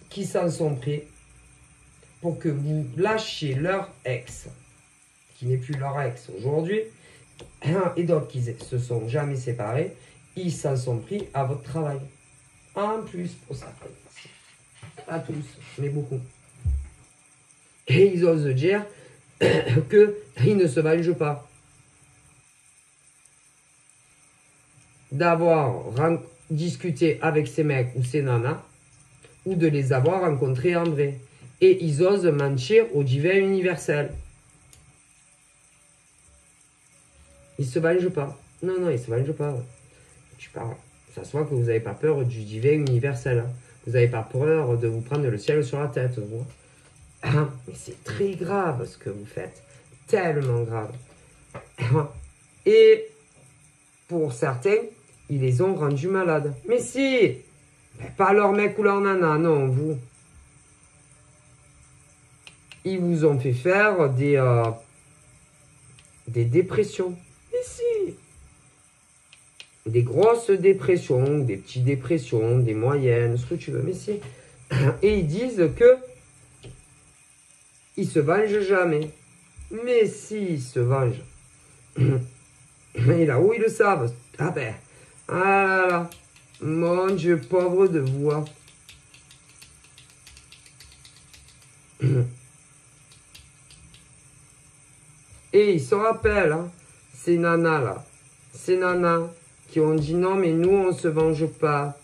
qui s'en sont pris pour que vous lâchiez leur ex, qui n'est plus leur ex aujourd'hui, et d'autres qui se sont jamais séparés, ils s'en sont pris à votre travail. En plus, pour ça. À tous, mais beaucoup. Et ils osent dire qu'ils ne se vengent pas d'avoir discuté avec ces mecs ou ces nanas, ou de les avoir rencontrés en vrai. Et ils osent mentir au divin universel. Ils se vengent pas. Non, non, ils se vengent pas. Je parle. Ça se voit que vous n'avez pas peur du divin universel. Hein. Vous n'avez pas peur de vous prendre le ciel sur la tête. Vous. Mais c'est très grave ce que vous faites. Tellement grave. Et pour certains, ils les ont rendus malades. Mais si! Mais pas leur mec ou leur nana, non, vous. Ils vous ont fait faire des dépressions. Mais si! Des grosses dépressions, des petites dépressions, des moyennes, ce que tu veux, mais si. Et ils disent que ils se vengent jamais. Mais si, ils se vengent. Et là où ils le savent. Ah ben, ah là là. Mon Dieu, pauvre de vous. Hein. Et ils se rappellent, hein, ces nanas là. ces nanas qui ont dit non mais nous on se venge pas,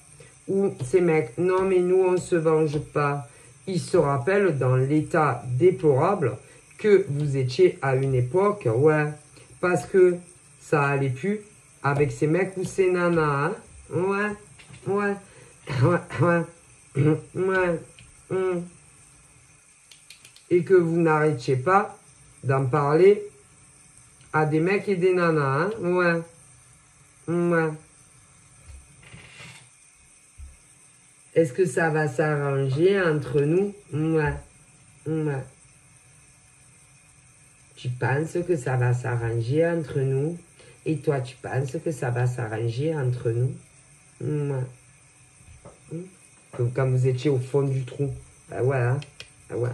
ou ces mecs non mais nous on se venge pas, ils se rappellent dans l'état déplorable que vous étiez à une époque, ouais, parce que ça allait plus avec ces mecs ou ces nanas, hein? Ouais, ouais, ouais, ouais, ouais. Et que vous n'arrêtiez pas d'en parler à des mecs et des nanas, hein? Ouais, ouais. Est-ce que ça va s'arranger entre nous? Ouais, ouais. Tu penses que ça va s'arranger entre nous? Et toi, tu penses que ça va s'arranger entre nous? Ouais. Comme quand vous étiez au fond du trou. Ben ouais, hein? Ben ouais.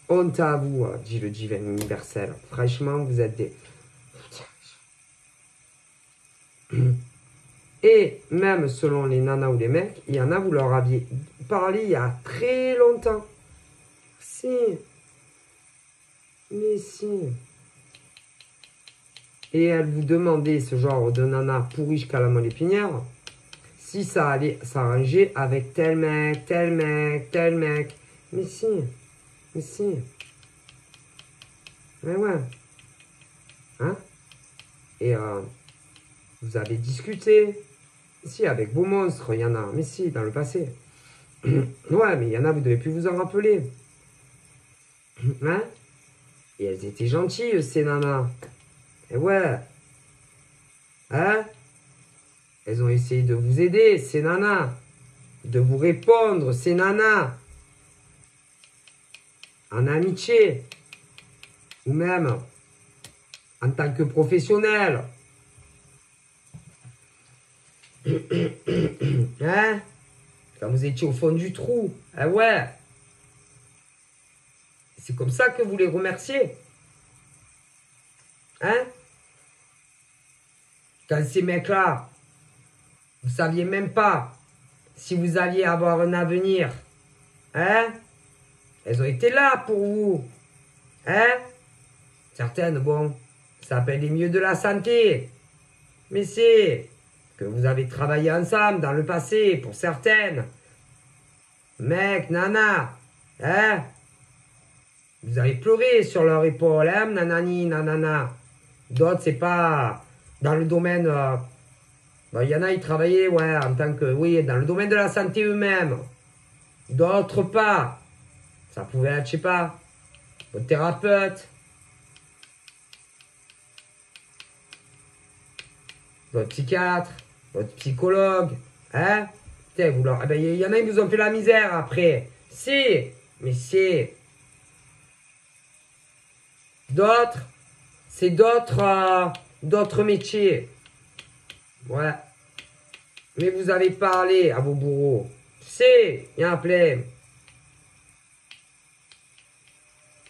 Honte à vous, dit le divin universel. Franchement, vous êtes des... Et même selon les nanas ou les mecs, il y en a, vous leur aviez parlé il y a très longtemps. Si. Mais si. Et elle vous demandait, ce genre de nana pourri jusqu'à la moelle épinière, si ça allait s'arranger avec tel mec, tel mec, tel mec. Mais si. Mais si. Ouais, ouais. Hein? Et vous avez discuté. Si, avec vos monstres, il y en a. Mais si, dans le passé. Ouais, mais il y en a, vous devez plus vous en rappeler. Hein? Et elles étaient gentilles, ces nanas. Et ouais. Hein? Elles ont essayé de vous aider, ces nanas. De vous répondre, ces nanas. En amitié. Ou même en tant que professionnel. Hein? Quand vous étiez au fond du trou. Ah ouais. C'est comme ça que vous les remerciez. Hein? Quand ces mecs-là, vous saviez même pas si vous alliez avoir un avenir. Hein? Elles ont été là pour vous. Hein? Certaines, bon, ça s'appelle les milieux de la santé. Mais c'est que vous avez travaillé ensemble dans le passé, pour certaines. Mec, nana, hein? Vous avez pleuré sur leur épaule, hein, nanani, nanana. D'autres, c'est pas dans le domaine... il y en a, ils travaillaient, ouais, en tant que... Oui, dans le domaine de la santé eux-mêmes. D'autres pas. Ça pouvait être, je sais pas, votre thérapeute. Votre psychiatre. Votre psychologue. Hein? Putain, vous leur... il y en a, ils vous ont fait la misère après. Si. Mais si. D'autres, c'est d'autres métiers. Ouais. Mais vous avez parlé à vos bourreaux. C'est, il y en a plein.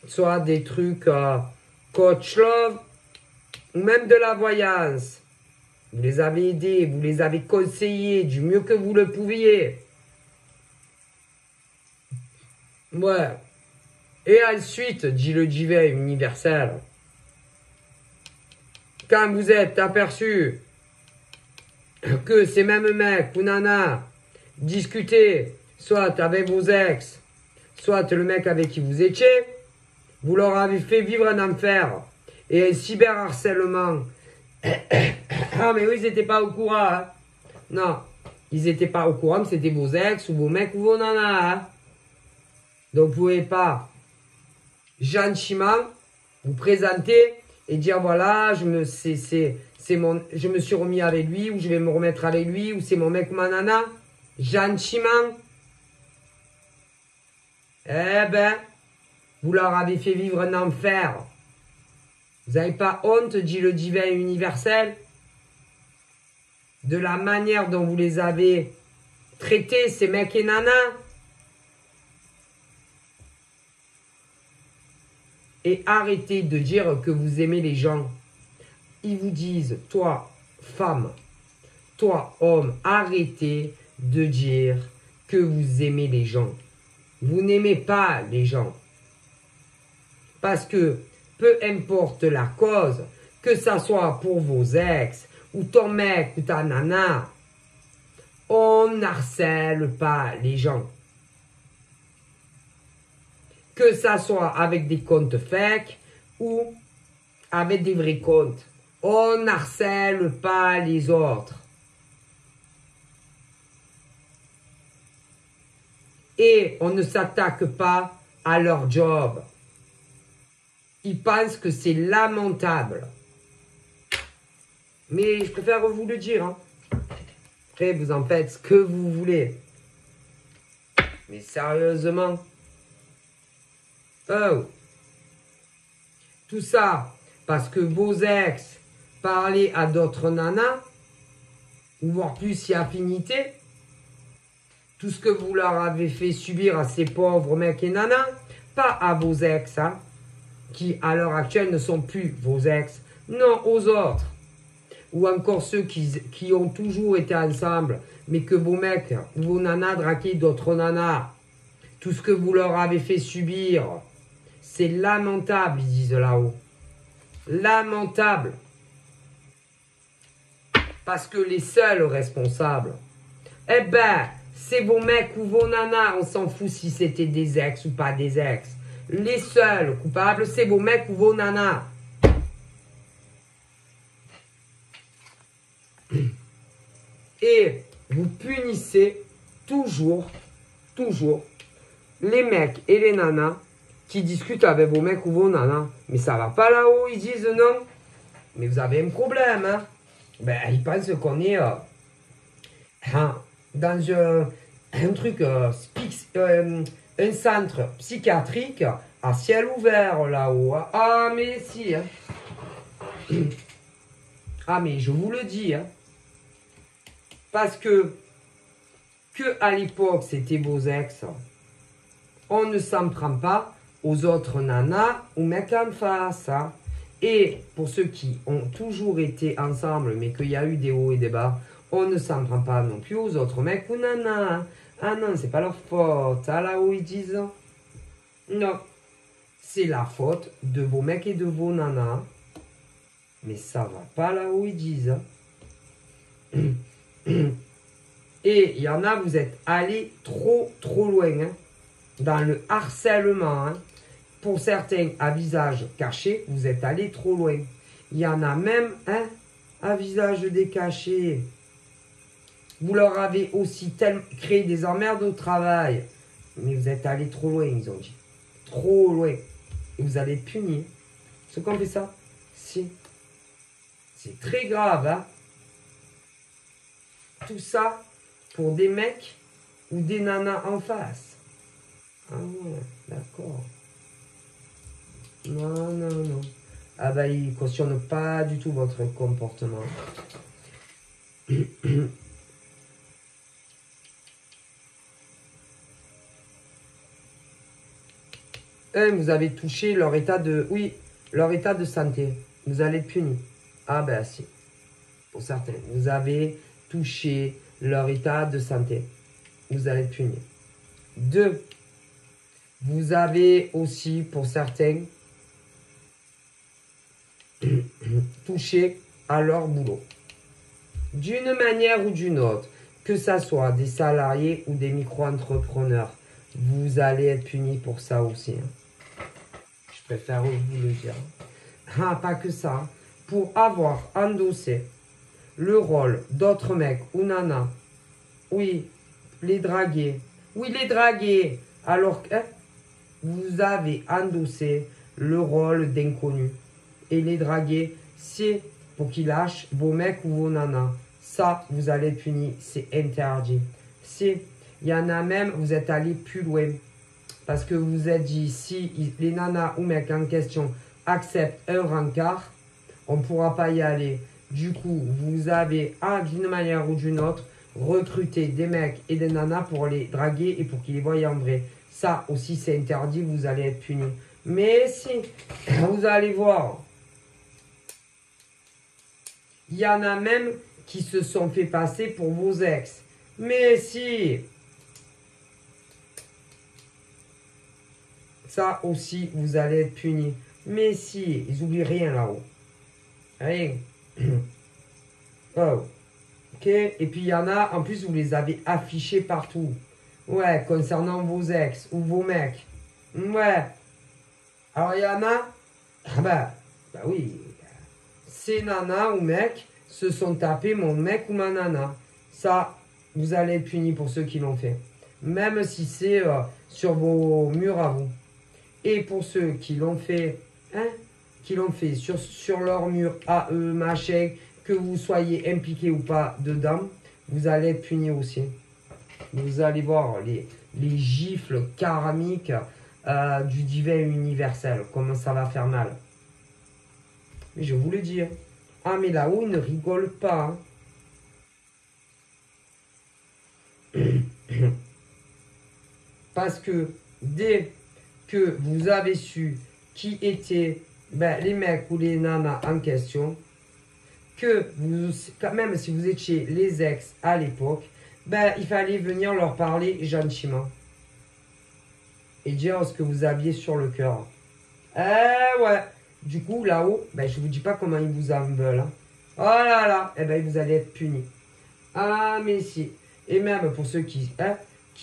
Soit des trucs coach love, ou même de la voyance. Vous les avez aidés, vous les avez conseillés du mieux que vous le pouviez. Ouais. Et ensuite, dit le divin universel, quand vous êtes aperçu que ces mêmes mecs ou nanas discutaient soit avec vos ex, soit le mec avec qui vous étiez, vous leur avez fait vivre un enfer et un cyberharcèlement. Ah mais oui, ils n'étaient pas au courant. Hein. Non, ils n'étaient pas au courant que c'était vos ex ou vos mecs ou vos nanas. Hein. Donc vous ne pouvez pas gentiment vous présenter et dire voilà, je me suis remis avec lui, ou je vais me remettre avec lui, ou c'est mon mec ou ma nana. Gentiment. Eh ben, vous leur avez fait vivre un enfer. Vous n'avez pas honte, dit le divin universel, de la manière dont vous les avez traités, ces mecs et nanas. Et arrêtez de dire que vous aimez les gens. Ils vous disent, toi, femme, toi, homme, arrêtez de dire que vous aimez les gens. Vous n'aimez pas les gens. Parce que, peu importe la cause, que ça soit pour vos ex, ou ton mec, ou ta nana, on n'harcèle pas les gens. Que ça soit avec des comptes fake ou avec des vrais comptes. On n'harcèle pas les autres. Et on ne s'attaque pas à leur job. Ils pensent que c'est lamentable. Mais je préfère vous le dire. Hein. Après, vous en faites ce que vous voulez. Mais sérieusement. Oh. Tout ça parce que vos ex parlaient à d'autres nanas, ou voire plus si affinité. Tout ce que vous leur avez fait subir à ces pauvres mecs et nanas, pas à vos ex, hein, qui à l'heure actuelle ne sont plus vos ex, non aux autres. Ou encore ceux qui ont toujours été ensemble, mais que vos mecs ou vos nanas draquaient d'autres nanas. Tout ce que vous leur avez fait subir, c'est lamentable, ils disent là-haut. Lamentable. Parce que les seuls responsables, eh ben, c'est vos mecs ou vos nanas, on s'en fout si c'était des ex ou pas des ex. Les seuls coupables, c'est vos mecs ou vos nanas. Et vous punissez toujours les mecs et les nanas qui discutent avec vos mecs ou vos nanas. Mais ça va pas là-haut, ils disent non. Mais vous avez un problème, hein. Ben, ils pensent qu'on est dans un truc, un centre psychiatrique à ciel ouvert là-haut. Hein. Ah, mais si. Hein. Ah, mais je vous le dis. Hein. Parce que à l'époque, c'était vos ex, on ne s'en prend pas aux autres nanas ou mecs en face. Hein. Et pour ceux qui ont toujours été ensemble, mais qu'il y a eu des hauts et des bas, on ne s'en prend pas non plus aux autres mecs ou nanas. Ah non, c'est pas leur faute. Ah là où ils disent. Non. C'est la faute de vos mecs et de vos nanas. Mais ça va pas là où ils disent. Et il y en a, vous êtes allés trop loin. Hein, dans le harcèlement. Hein. Pour certains, à visage caché, vous êtes allé trop loin. Il y en a même, hein, à visage décaché. Vous leur avez aussi créé des emmerdes au travail. Mais vous êtes allé trop loin, ils ont dit. Trop loin. Et vous allez être punis. Ce qu'on fait ça, si. C'est très grave, hein. Tout ça pour des mecs ou des nanas en face. Ah ouais, d'accord. Non. Ah bah, ils ne cautionnent pas du tout votre comportement. Vous avez touché leur état de... Oui, leur état de santé. Vous allez être puni. Ah ben si. Pour certains. Vous avez touché leur état de santé. Vous allez être puni. 2. Vous avez aussi, pour certains, touché à leur boulot. D'une manière ou d'une autre, que ce soit des salariés ou des micro-entrepreneurs, vous allez être punis pour ça aussi. Hein. Je préfère vous le dire. Ah, pas que ça. Pour avoir endossé le rôle d'autres mecs ou nanas, oui, les draguer. Oui, les draguer. Alors que vous avez endossé le rôle d'inconnu. Et les draguer, c'est pour qu'ils lâchent vos mecs ou vos nanas. Ça, vous allez être puni. C'est interdit. Il y en a même, vous êtes allé plus loin. Parce que vous vous êtes dit, si les nanas ou mecs en question acceptent un rencard, on ne pourra pas y aller. Du coup, vous avez, d'une manière ou d'une autre, recruté des mecs et des nanas pour les draguer et pour qu'ils les voient en vrai. Ça aussi, c'est interdit, vous allez être puni. Mais si, vous allez voir. Il y en a même qui se sont fait passer pour vos ex. Mais si. Ça aussi, vous allez être puni. Mais si, ils n'oublient rien là-haut. Rien. Oh. Ok. Et puis il y en a, en plus, vous les avez affichés partout. Ouais, concernant vos ex ou vos mecs. Ouais. Alors il y en a. Ah bah oui. Ces nanas ou mecs se sont tapés mon mec ou ma nana. Ça, vous allez être punis pour ceux qui l'ont fait. Même si c'est sur vos murs à vous. Et pour ceux qui l'ont fait, hein, qui l'ont fait sur leur mur à eux, machin, que vous soyez impliqué ou pas dedans, vous allez être punis aussi. Vous allez voir les gifles karmiques du divin universel, comment ça va faire mal. Mais je vous le dis. Ah, mais là-haut, ils ne rigolent pas. Hein. Parce que dès que vous avez su qui étaient les mecs ou les nanas en question, que vous, quand même si vous étiez les ex à l'époque, il fallait venir leur parler gentiment. Et dire ce que vous aviez sur le cœur. Ouais. Du coup, là-haut, je vous dis pas comment ils vous en veulent. Hein. Oh là là, vous allez être punis. Ah, mais si. Et même pour ceux qui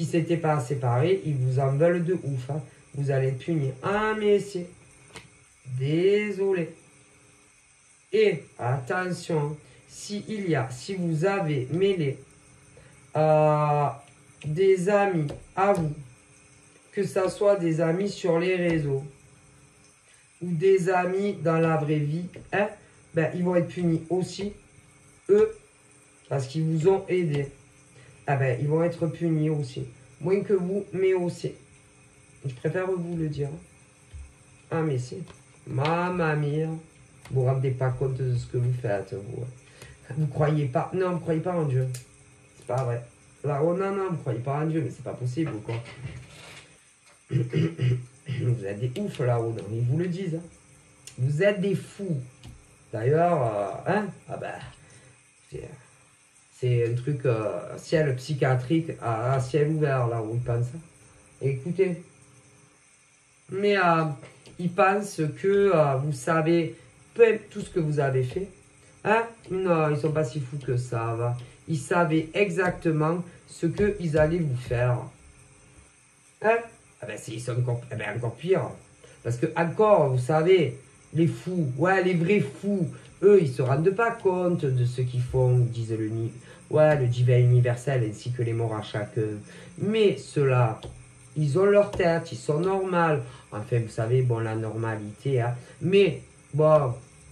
s'étaient pas séparés, ils vous en veulent de ouf. Hein. Vous allez être punis. Ah, mais si. Désolé. Et attention, si vous avez mêlé des amis à vous, que ça soit des amis sur les réseaux ou des amis dans la vraie vie, ils vont être punis aussi, eux, parce qu'ils vous ont aidé. Ils vont être punis aussi. Moins que vous, mais aussi. Je préfère vous le dire. Ah, mais si. Mamma mia. Vous ne vous rendez pas compte de ce que vous faites, vous. Vous croyez pas. Non, vous ne croyez pas en Dieu. C'est pas vrai. Là, oh non, vous ne croyez pas en Dieu, mais c'est pas possible, quoi. Vous êtes des oufs là-haut, ils vous le disent. Hein. Vous êtes des fous. D'ailleurs, c'est un truc ciel psychiatrique à ciel ouvert là où ils pensent. Écoutez. Mais ils pensent que vous savez tout ce que vous avez fait. Hein? Non, ils sont pas si fous que ça. Va. Ils savaient exactement ce qu'ils allaient vous faire. Hein? Ils sont encore pire. Parce que encore, vous savez, les fous, les vrais fous, eux, ils se rendent pas compte de ce qu'ils font, disent le divin universel ainsi que les morts à chaque. Mais ceux-là, ils ont leur tête, ils sont normaux. Enfin, vous savez, la normalité. Hein. Mais,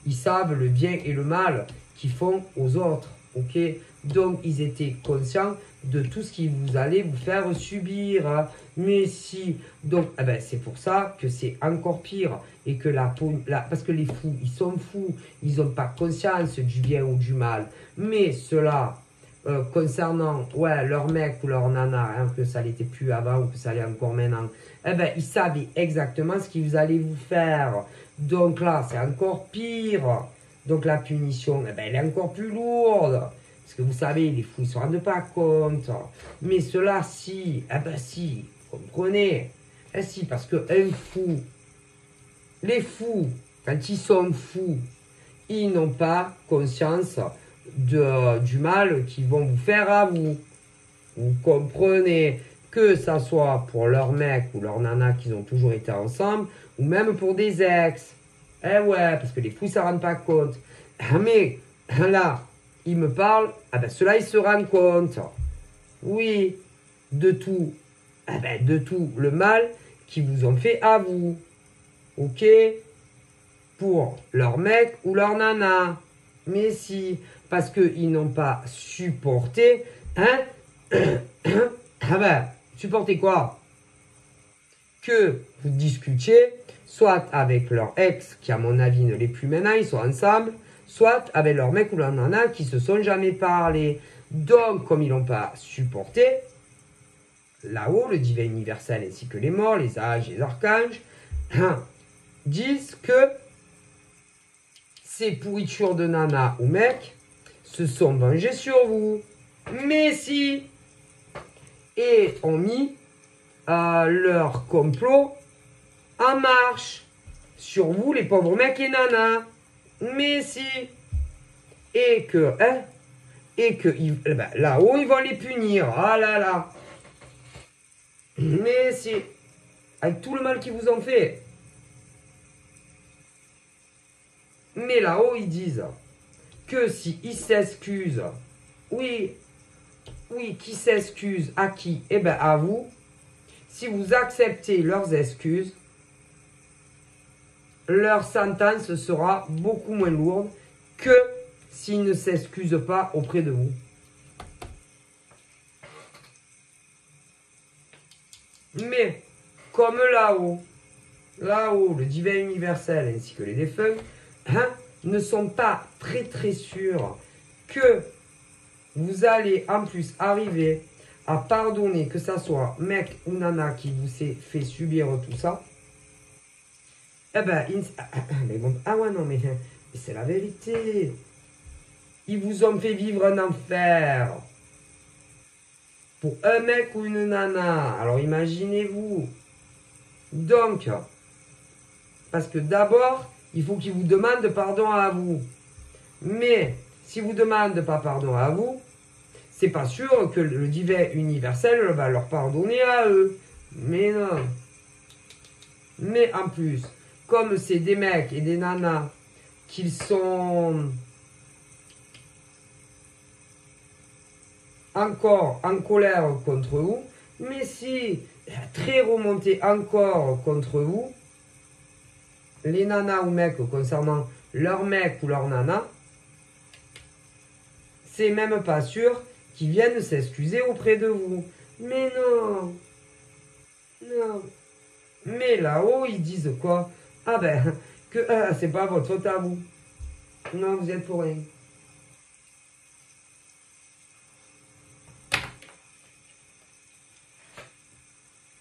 ils savent le bien et le mal qu'ils font aux autres. Ok? Donc, ils étaient conscients de tout ce qui vous allait vous faire subir. Hein. Mais si, donc, c'est pour ça que c'est encore pire. Et que parce que les fous, ils sont fous. Ils n'ont pas conscience du bien ou du mal. Mais ceux-là, concernant leur mec ou leur nana, hein, que ça l'était plus avant ou que ça l'est encore maintenant, ils savaient exactement ce qu'ils allaient vous faire. Donc là, c'est encore pire. Donc la punition, elle est encore plus lourde. Parce que vous savez, les fous, ils ne se rendent pas compte. Mais ceux-là, si, si, comprenez. Si, parce qu'un fou, les fous, quand ils sont fous, ils n'ont pas conscience du mal qu'ils vont vous faire à vous. Vous comprenez, que ça soit pour leur mec ou leur nana qu'ils ont toujours été ensemble, ou même pour des ex. Parce que les fous, ça ne rendent pas compte. Mais là, ils me parlent, ceux-là, ils se rendent compte. Oui, de tout. De tout le mal qu'ils vous ont fait à vous. Ok? Pour leur mec ou leur nana. Mais si, parce qu'ils n'ont pas supporté, supportez quoi? Que vous discutiez, soit avec leur ex, qui à mon avis ne l'est plus maintenant, ils sont ensemble, soit avec leur mec ou leur nana qui se sont jamais parlé. Donc, comme ils n'ont pas supporté, là-haut, le divin universel ainsi que les morts, les âges, les archanges, disent que ces pourritures de nana ou mec se sont vengés sur vous. Mais si, et ont mis leur complot en marche sur vous, les pauvres mecs et nanas. Mais si. Et que, hein, ben, là-haut, ils vont les punir. Ah là là. Mais si. Avec tout le mal qu'ils vous ont fait. Mais là-haut, ils disent que si ils s'excusent, oui, qui s'excuse à qui? Eh bien, à vous. Si vous acceptez leurs excuses, leur sentence sera beaucoup moins lourde que s'ils ne s'excusent pas auprès de vous. Mais, comme là-haut, le divin universel ainsi que les défunts, hein, ne sont pas très sûrs que vous allez en plus arriver à pardonner, que ça soit mec ou nana qui vous s'est fait subir tout ça, eh ben, ah ouais, non, mais c'est la vérité. Ils vous ont fait vivre un enfer. Pour un mec ou une nana. Alors imaginez-vous. Donc, parce que d'abord, il faut qu'ils vous demandent pardon à vous. Mais, si vous ne demandent pas pardon à vous, c'est pas sûr que le divin universel va leur pardonner à eux. Mais non. Mais en plus, comme c'est des mecs et des nanas qui sont encore en colère contre vous, mais si très remontés encore contre vous, les nanas ou mecs concernant leur mec ou leur nana, c'est même pas sûr qu'ils viennent s'excuser auprès de vous. Mais non. Non. Mais là-haut, ils disent quoi? Ah ben, que c'est pas votre faute à vous. Non, vous êtes pour rien.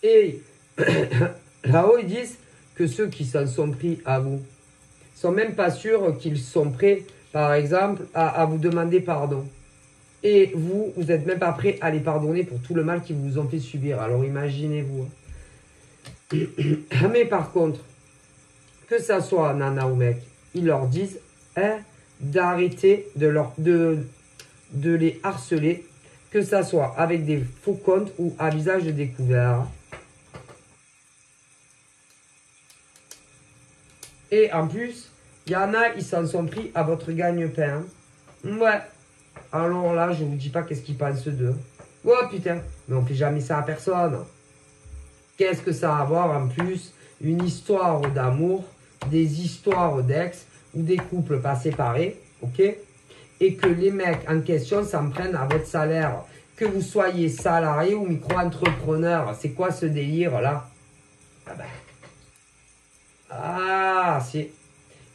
Et là-haut, ils disent que ceux qui s'en sont pris à vous sont même pas sûrs qu'ils sont prêts, par exemple, à vous demander pardon. Et vous n'êtes même pas prêt à les pardonner pour tout le mal qu'ils vous ont fait subir. Alors imaginez-vous. Mais par contre, que ça soit nana ou mec, ils leur disent d'arrêter de les harceler, que ça soit avec des faux comptes ou à visage découvert. Et en plus, il y en a, ils s'en sont pris à votre gagne-pain. Ouais. Alors là, je vous dis pas qu'est-ce qu'ils pensent d'eux. Oh putain, mais on fait jamais ça à personne. Qu'est-ce que ça a à voir en plus? Une histoire d'amour, des histoires d'ex ou des couples pas séparés, ok? Et que les mecs en question s'en prennent à votre salaire. Que vous soyez salarié ou micro-entrepreneur. C'est quoi ce délire là? Ah ben. Ah, c'est...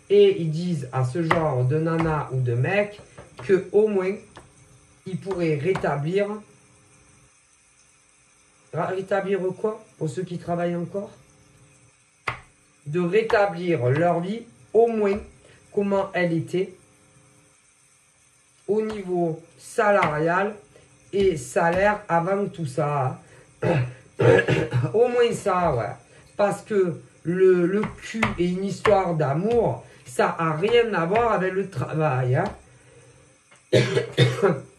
Et ils disent à ce genre de nana ou de mec que au moins ils pourraient rétablir quoi pour ceux qui travaillent encore? De rétablir leur vie au moins comment elle était au niveau salarial et salaire avant tout ça. Au moins ça, ouais. Parce que le cul et une histoire d'amour, ça n'a rien à voir avec le travail. Hein.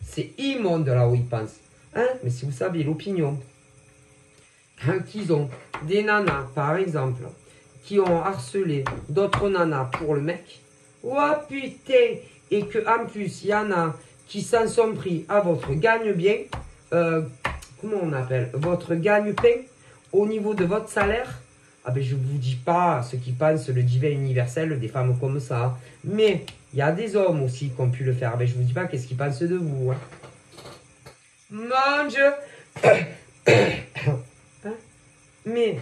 C'est immonde là où ils pensent. Hein? Mais si vous savez l'opinion qu'ils ont des nanas, par exemple, qui ont harcelé d'autres nanas pour le mec. Oh putain! Et qu'en plus, il y en a qui s'en sont pris à votre gagne-bien. Comment on appelle? Votre gagne-pain au niveau de votre salaire. Ah ben je ne vous dis pas ce qui pensent le divin universel des femmes comme ça. Mais il y a des hommes aussi qui ont pu le faire. Ben je ne vous dis pas qu'est-ce qu'ils pensent de vous. Hein. Mon Dieu. Hein? Mais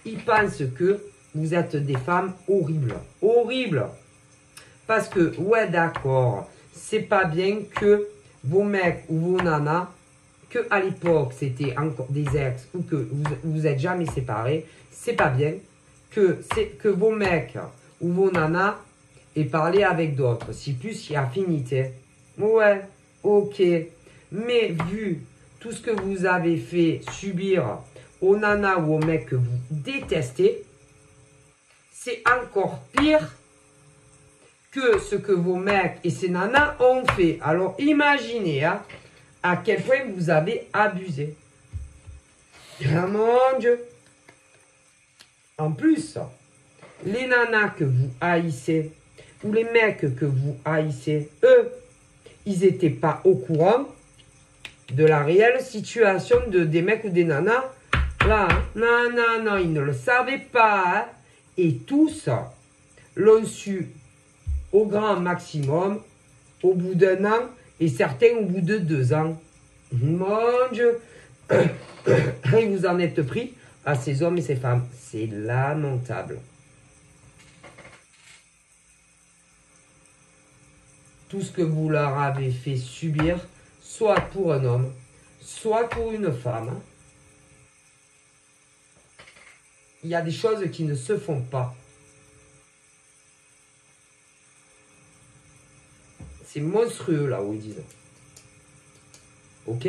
ils pensent que vous êtes des femmes horribles. Horribles. Parce que, ouais d'accord, c'est pas bien que vos mecs ou vos nanas, que à l'époque c'était encore des ex ou que vous êtes jamais séparés, c'est pas bien que vos mecs ou vos nanas aient parlé avec d'autres. Si plus il y a affinité. Ouais, ok. Mais vu tout ce que vous avez fait subir aux nanas ou aux mecs que vous détestez, c'est encore pire que ce que vos mecs et ces nanas ont fait. Alors imaginez hein, à quel point vous avez abusé. Ah, mon Dieu. En plus, les nanas que vous haïssez, ou les mecs que vous haïssez, eux, ils n'étaient pas au courant de la réelle situation des mecs ou des nanas. Là, hein. Non, ils ne le savaient pas. Hein. Et tous l'ont su au grand maximum, au bout d'1 an, et certains au bout de 2 ans. Mon Dieu. Et vous en êtes pris à ces hommes et ces femmes. C'est lamentable. Tout ce que vous leur avez fait subir, soit pour un homme, soit pour une femme. Il y a des choses qui ne se font pas. C'est monstrueux là où ils disent. Ok?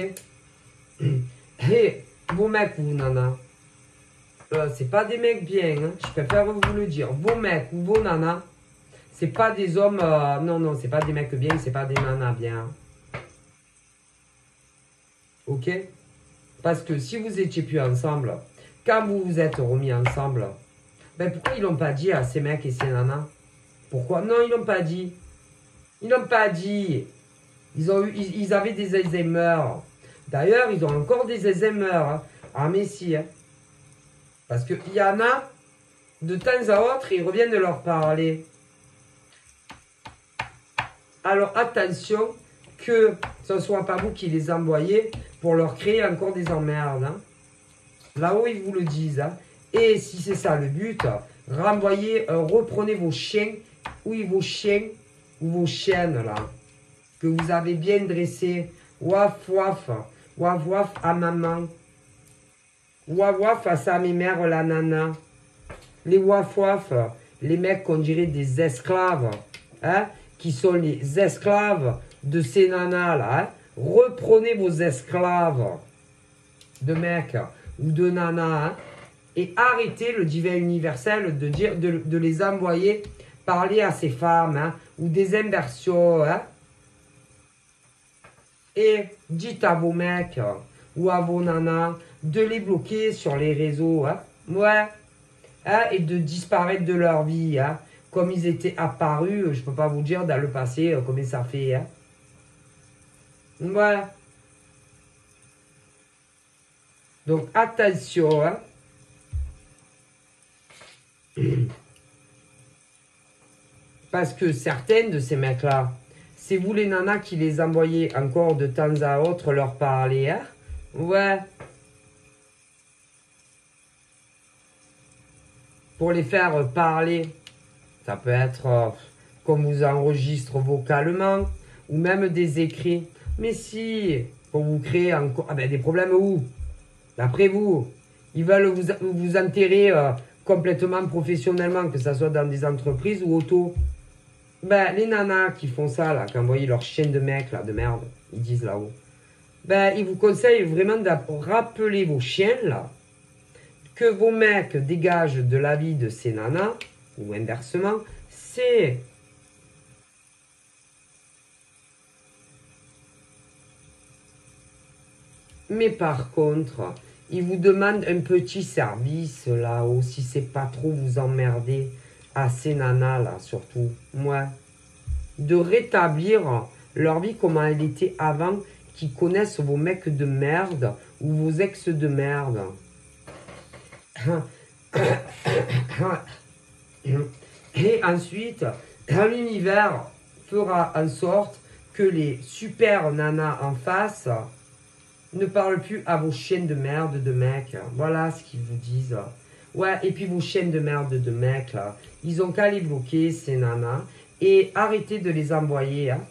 Et vos mecs ou vos nanas, c'est pas des mecs bien, hein, je préfère vous le dire. Vos mecs ou vos nanas, c'est pas des hommes, non, c'est pas des mecs bien, c'est pas des nanas bien. Ok? Parce que si vous étiez plus ensemble, quand vous vous êtes remis ensemble, ben pourquoi ils l'ont pas dit à ces mecs et ces nanas? Pourquoi? Non, ils l'ont pas dit. Ils l'ont pas dit. Ils avaient des Alzheimer. D'ailleurs, ils ont encore des Alzheimer. Hein. Ah, mais si. Hein. Parce qu'il y en a, de temps à autre, ils reviennent de leur parler. Alors, attention que ce ne soit pas vous qui les envoyez pour leur créer encore des emmerdes. Hein. Là-haut, ils vous le disent. Hein. Et si c'est ça le but, renvoyez, reprenez vos chiens, oui, vos chiens ou vos chiennes, là, que vous avez bien dressés. Waf, waf, waf, waf à maman. Waf, waf à sa mère, la nana. Les waf, waf, les mecs qu'on dirait des esclaves, hein, qui sont les esclaves de ces nanas, là. Hein. Reprenez vos esclaves de mecs ou de nanas, hein, et arrêtez le divin universel de dire de les envoyer parler à ces femmes, hein, ou des inversions, hein. Et dites à vos mecs ou à vos nanas de les bloquer sur les réseaux, hein. Ouais, hein, et de disparaître de leur vie, hein, comme ils étaient apparus, je peux pas vous dire dans le passé combien ça fait, hein. Ouais. Donc attention, hein. Parce que certaines de ces mecs-là, c'est vous les nanas qui les envoyez encore de temps à autre leur parler, hein. Ouais. Pour les faire parler, ça peut être qu'on vous enregistre vocalement, ou même des écrits. Mais si, pour vous créer encore des problèmes où? D'après vous, ils veulent vous enterrer complètement professionnellement, que ce soit dans des entreprises ou auto. Ben, les nanas qui font ça, là, qui envoient leur chien de mec, là, de merde, ils disent là-haut. Ben, ils vous conseillent vraiment de rappeler vos chiens, là, que vos mecs dégagent de la vie de ces nanas, ou inversement, c'est... Mais par contre, ils vous demandent un petit service, là-haut, si c'est pas trop vous emmerder. À ces nanas là surtout, moi, de rétablir leur vie comme elle était avant, qui connaissent vos mecs de merde ou vos ex de merde. Et ensuite, l'univers fera en sorte que les super nanas en face ne parlent plus à vos chiennes de merde de mecs. Voilà ce qu'ils vous disent. Ouais, et puis vos chaînes de merde de mecs, là, ils ont qu'à les bloquer, ces nanas, et arrêtez de les envoyer. Hein.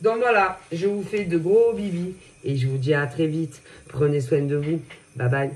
Donc voilà, je vous fais de gros bibis, et je vous dis à très vite. Prenez soin de vous. Bye bye.